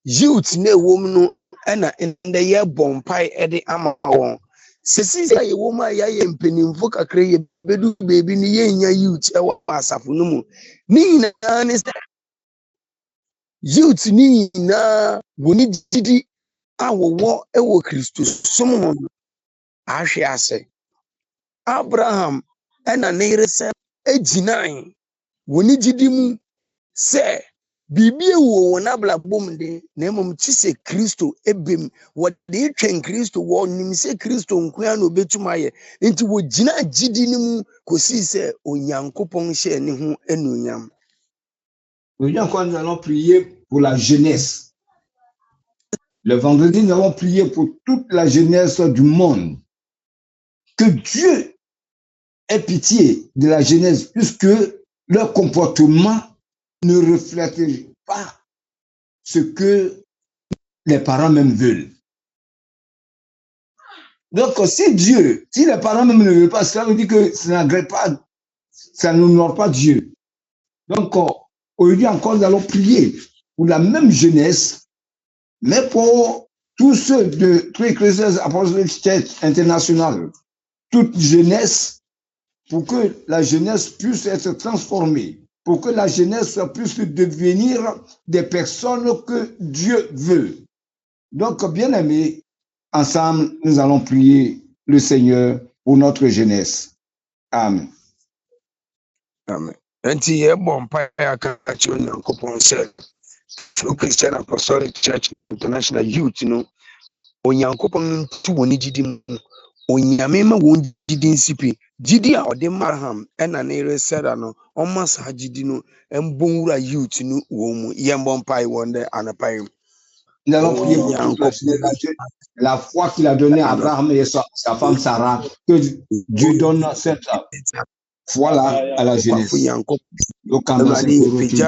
youth na ewom no ena ende ye bompai ede ama won sesi ya ye wom a ye mpenimfo kakra ye bedu baby ni ye nya youth ewo asafo no mu ni na ne youth ni na woni didi awowo ewo Kristo som ahwe ase Abraham ena ne rese eginan woni gidi mu se bibie wo wona blabom de na emom chise Kristo ebem wode twen Kristo wo nim se Kristo nkoa na obetuma ye nti wo gina gidi ni mu kosi se Onyankopon hye ne ho enunyam. Aujourd'hui encore, nous allons prier pour la jeunesse. Le vendredi, nous allons prier pour toute la jeunesse du monde. Que Dieu ait pitié de la jeunesse, puisque leur comportement ne reflète pas ce que les parents même veulent. Donc, si les parents même ne veulent pas, cela veut dire que ça n'agrée pas, ça n'honore pas Dieu. Donc, aujourd'hui encore, nous allons prier pour la même jeunesse, mais pour tous ceux de True Christian Apostolic Church International, toute jeunesse, pour que la jeunesse puisse être transformée, pour que la jeunesse puisse devenir des personnes que Dieu veut. Donc, bien aimés, ensemble, nous allons prier le Seigneur pour notre jeunesse. Amen. Amen. Enti ye bompai aka chi Onyankopon se True Christian Apostolic Church International Youth no Onyankopon tu woni gidi mu onyame ma won gidi nsipi gidi a ode Abraham ena ne resera no omasa gidi no embonwura youth no wo mu ye bompai wonde anapai. Nous allons prier pour toute la foi qu'il a donnée à Abraham et sa femme Sarah, que Dieu donne cette foi-là à la jeunesse. Loki mbasenkuru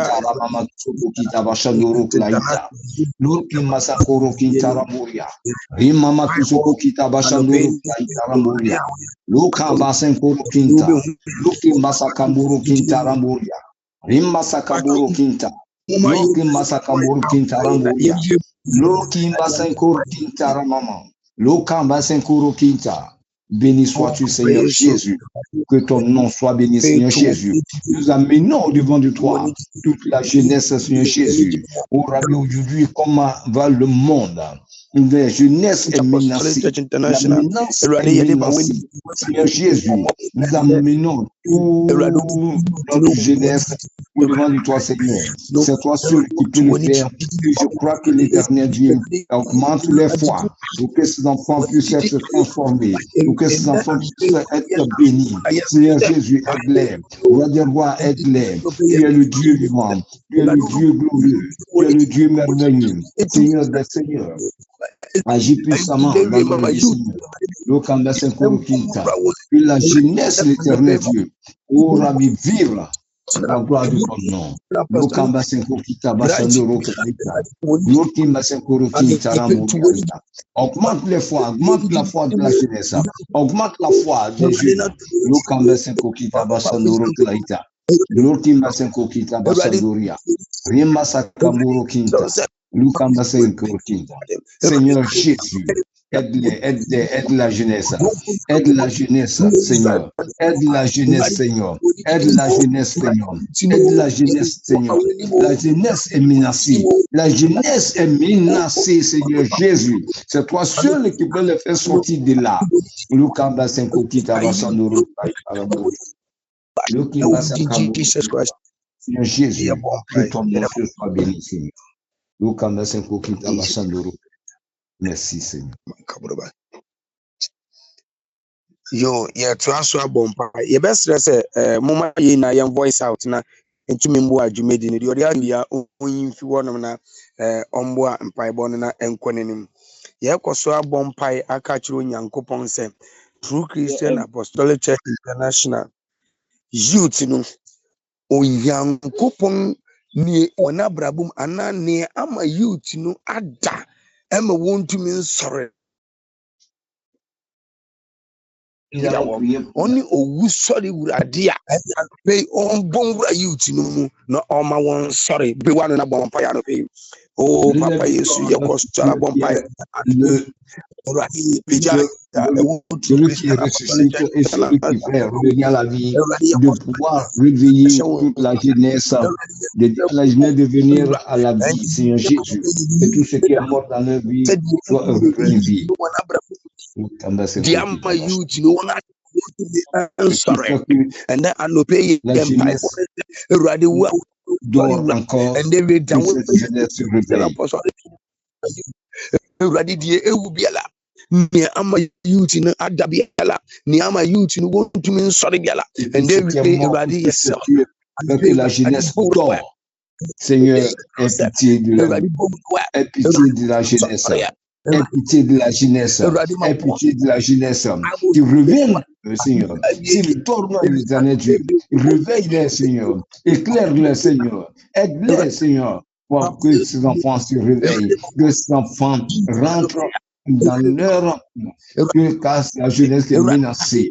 kinta ramama. Loka mbasenkuru kinta. Béni sois-tu, Seigneur Jésus. Que ton nom soit béni, Seigneur Jésus. Nous amenons au devant de toi toute la jeunesse, Seigneur Jésus. Oh Rabbi, aujourd'hui, comment va le monde? La jeunesse est menacée. La menace est menacée. Seigneur Jésus, nous amenons toute notre jeunesse au devant de toi, Seigneur. C'est toi seul qui peux le faire. Et je crois que l'Éternel Dieu augmente les foi pour que ces enfants puissent être transformés, pour que ces enfants puissent être bénis. Seigneur Jésus, aide-les. Roi des rois, aide-les. Tu es le Dieu vivant. Tu es le Dieu glorieux. Tu es le Dieu merveilleux. Seigneur des seigneurs. Agis puissamment dans le Seigneur. Que la jeunesse, l'Éternel Dieu, aura mis vivre la gloire de ton nom. Augmente les foi, augmente la foi de la jeunesse, augmente la foi des jeunes. Seigneur Jésus, aide la jeunesse, aide la jeunesse, Seigneur, aide la jeunesse, Seigneur, aide la jeunesse, Seigneur, aide la jeunesse, Seigneur. La jeunesse est menacée, la jeunesse est menacée, Seigneur Jésus. C'est toi seul qui peux le faire sortir de là. Seigneur Jésus, que ton nom soit béni, Seigneur. Merci, Seigneur. Yo, yeah, transfer bomba. You best say, Mama, you na your voice out na. Into me mbo adwumedi ni de odi ya onyin wonom na ombo a mpaebɔ no na enkonenim. Ye koso abompai aka kiro Nyankopɔn sɛ True Christian Apostolic Church International youth no Onyankopɔn ni onabrabum ana ne ama youth no ada ema wontumi nsɔre. Only owu sorry wurade a pay on bonwura youth no mu na oma won sorry be one na bonfire no pay oh papa yesu ye kosta bonfire celui qui ressuscite et celui qui fait revenir à la vie, de pouvoir réveiller toute la jeunesse, de venir à la vie, Seigneur Jésus, et tout ce qui est mort dans leur vie soit revivé. Diama youth no one sorry and then I no pay empire ready well encore and then we down ready die ewu biala ni ama youth no adabiala ni ama youth no want to mean sorry biala and then we ready yourself que la jeunesse dort. Seigneur, aie pitié de la jeunesse. Aie pitié de la jeunesse. Aie pitié de la jeunesse. Tu reviens, Seigneur. S'ils dorment, l'éternel Dieu, réveille-les, Seigneur. Éclaire-les, Seigneur. Aide-les, Seigneur, pour que ces enfants se réveillent, que ces enfants rentrent dans leur car la jeunesse est menacée.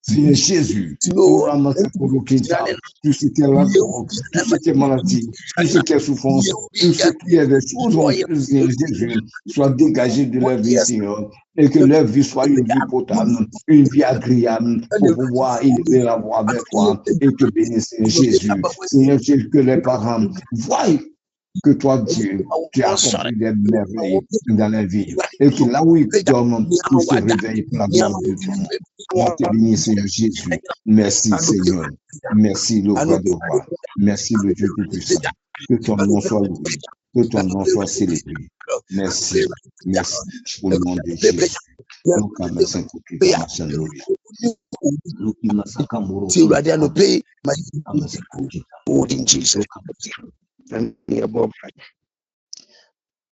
Seigneur Jésus, tout ce qui est rapport, tout ce qui est maladie, tout ce qui est souffrance, tout ce qui est des choses en plus, Seigneur Jésus, soit dégagé de leur vie, Seigneur, et que leur vie soit une vie potable, une vie agréable, pour pouvoir élever la voix avec toi, et te bénir, Seigneur Jésus. Seigneur Jésus, que les parents voient que toi, Dieu, tu as accompli des merveilles dans la vie, et que là où ils dorment, ils se réveillent pour la gloire de ton nom. On te bénit, Seigneur Jésus. Merci, Seigneur. Merci, le roi de roi. Merci, le Dieu tout-puissant. Que ton nom soit loué. Que ton nom soit célébré. Merci. Merci au nom de Jésus.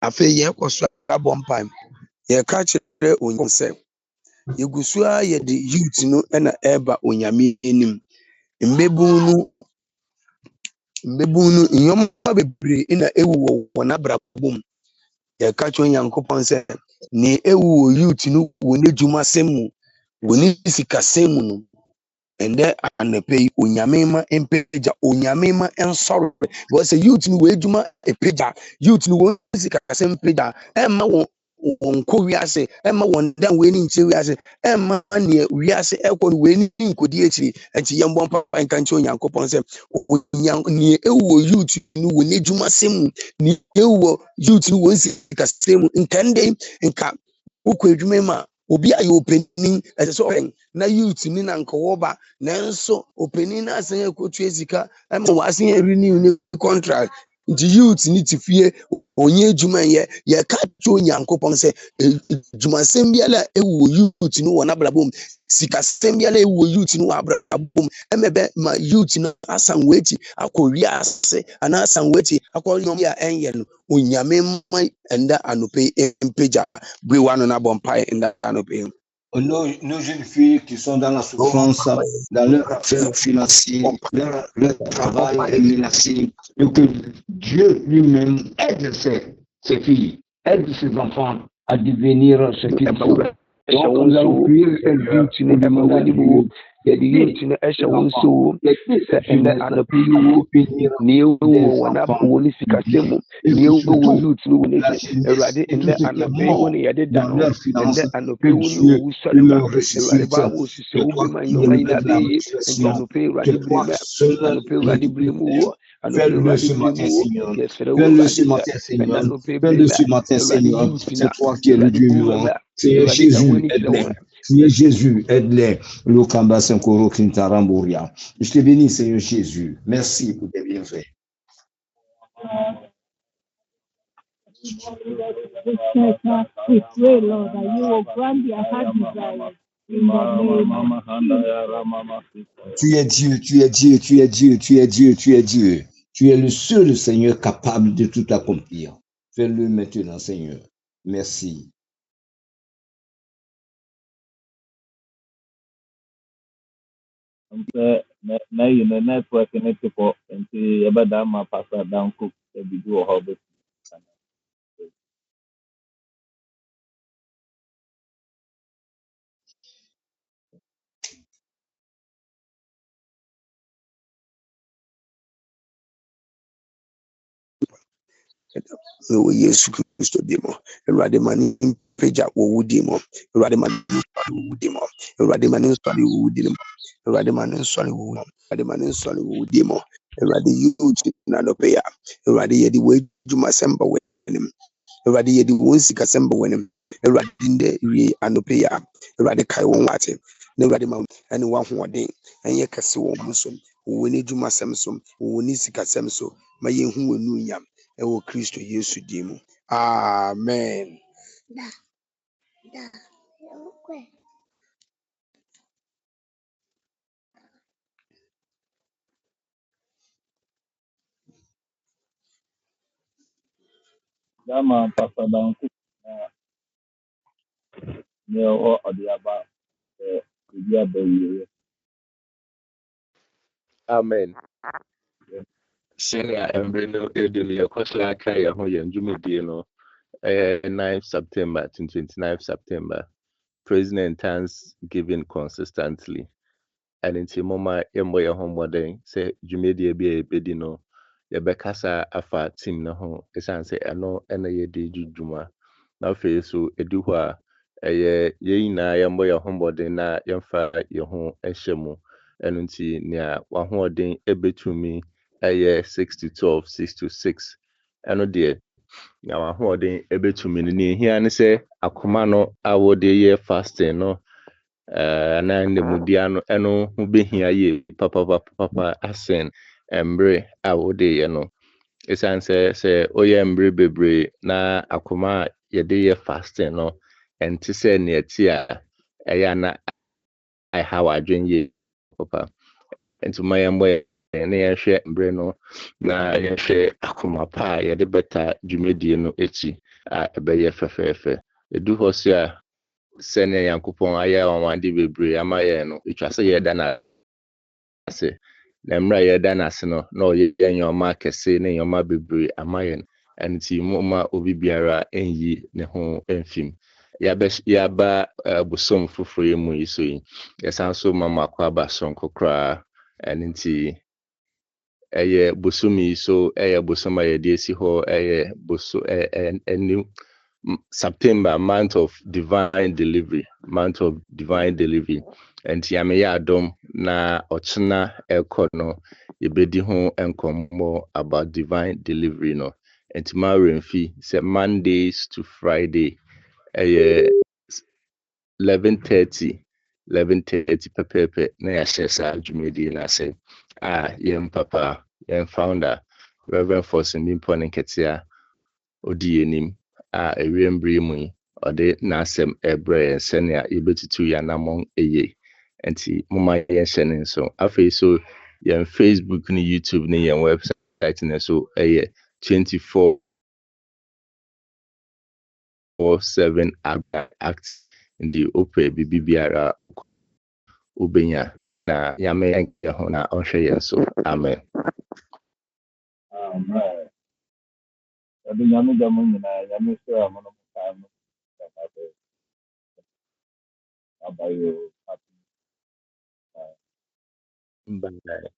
Afei ye koso abompan ye ka kire onse yegusua ye de youth no na eba onyame enim mbebunu nyoma bebre na ewu wona brabom ye ka kire Nyankopɔn se ne ewu youth no woni dwuma semu woni sika semu no ende anape onyame ma empeja onyame ma ensoro because youth no we dwuma epeja youth no won sika sem peja emma wonko wiase ema wonda weni nche wiase ema ne wiase ekọ weni nkodi echi enti yembo mpa nkanche onyankopon se ne ewo youth nu wo ne dwuma sem ne ewo youth nu wo nsika sem nkande nka ukọ edwuma ma obi ayo opening so na youth ni na nkowoba nanso opening na asan ekotu ezika ema wasen renew ni contract nti youth ni tifie onye dwuma ye ka cho nyankopon se dwuma sem biala ewo youth ni wona blabom sika sem biala ewo youth ni wa blabom emebe ma youth na asan weti akọria ase ana asan weti akọria ya enye no onyame mai enda anope empeja bwe wano na bompai enda anope. Nos jeunes filles qui sont dans la souffrance, dans leur affaire financier, leur travail est menacé, et que Dieu lui-même aide ces filles, aide ses enfants à devenir ce qu'ils sont. Donc nous allons prier le Seigneur pour demander à Dieu yɛde youth no ɛhyɛ wo nso ɛnɛ anɔpɛ yi wo nea ɛwɔ wɔ ne sikasɛm mu nea ɛwɔ youth no wɔ n'akyi awurade ɛnɛ anɔpɛ yi wo ne yɛde da no ɛnɛ anɔpɛ yi wo ne owu sɔre ma awurade ba wo sisɛ wo bɛma nyɔma nyina bɛyɛ nti anɔpɛ awurade bere mu anɔpɛ awurade bere mu wo Fais-le ce matin, Seigneur. Fais-le ce matin, Seigneur. Fais-le ce matin, Seigneur. C'est toi qui es le Dieu vivant. Seigneur Jésus, aide-les. Seigneur Jésus, aide-les. Le Kamba Sankoro Kintaramboria. Je te bénis, Seigneur Jésus. Merci pour tes bienfaits. We pray, Lord, that you will grant their heart desires. Tu es Dieu, tu es Dieu, tu es Dieu, tu es Dieu, tu es Dieu. Tu es le seul Seigneur capable de tout accomplir. Fais-le maintenant, Seigneur. Merci. Na you know network ne tipo nti yɛbɛda ma pastor Dan Cook ebi wɔ hɔ bɛ. So Yesu Kristo dimo Awurade mani peja wo wudi mo Awurade mani wudi mo Awurade mani nsori wo wudi mo Awurade mani nsori wo Awurade mani nsori wo wudi mo Awurade yuti na no peya Awurade yedi wo dwuma semba wenim Awurade yedi wo nsika semba wenim Awurade nde wi anopeya Awurade kai won wate na Awurade ma ani wa hoɔden ɛnyɛ kɛse wɔ mo so wo ni dwuma sem so wo ni sika sem so ma yɛn hu wonu nyam ewo Kristo Yesu dimu. Amen. Dama pastor Dan Cook ne o odiaba ebi abayi. Amen. Senior Embrino Edili, a question carry a home and Jimmy Dino, 9th September to 29th September. President Thanksgiving consistently. And in Timoma, Emboya Homewarding, say Jimmy be a bedino, the Becassa Afa Tim Naho, a sanse, and no, and a year Juma. Now, face so a duha, a ye na Emboya Homewarding, na Yamfa, your home, and Shemo, and until near one hoarding a bit to me. 6-12, 6-6. Ano deɛ na wahoɔden ɛbɛtumi no ne ehia ne sɛ akoma no a wɔde yɛ fasting no na nnemudia no ɛno ho behia yie papa asen mbre a wɔde yɛ no esan sɛ oyɛ mbre bebree na akoma a yɛde yɛ fasting no ɛnte sɛ ne ɛte a ɛyɛ na ɛha wadwen yie papa ntoma yɛ mbɔ na yɛhwɛ mbre no na yɛhwɛ akoma pa a yɛde bɛta dwumadie no akyi a ɛbɛyɛ fɛfɛɛfɛ edu hɔ so a sɛnea Nyankopɔn ayɛ ɔwande bebree ama yɛn no etwa sɛ yɛda na ase na mmerɛ yɛda na ase no na ɔyɛ nneɛma akɛse ne nneɛma bebree ama yɛn ɛnti mo ma obi biara enyi ne ho mfim yaba bosom foforɔ yi mu yi so yi yɛsan so ma makɔ aba sonko koraa ɛnti ɛyɛ bosom yi so ɛyɛ bosom a yɛde esi hɔ ɛyɛ bosom September, month of divine delivery, and yame ya adom na ochina ekono yebedi ho enkomo about divine delivery no, and tomorrow mfi say Mondays to Friday, 11:30 pepepe na yɛahyɛ saa dwumadi no ase a yɛn papa yɛn founder Reverend Forson Mimpo ne nkɛte a odi yɛnim a ewiem bere mu yi ɔde n'asɛm ɛbrɛ yɛn sɛnea yɛbɛtutu yɛn anammɔn ɛyie nti moma yɛnhyɛ ne nso afei so yɛn Facebook ne YouTube ne yɛn website ne so ɛyɛ 24/7 act ndi opɛ bibi biara ubenya na yame enke ho na ɔhwɛ yɛn so amen. Amen. Ẹbí nyàmú dàmú nyinaa nyàmú sọ àmọ́ nínú ká mú abayọ happy. Bye.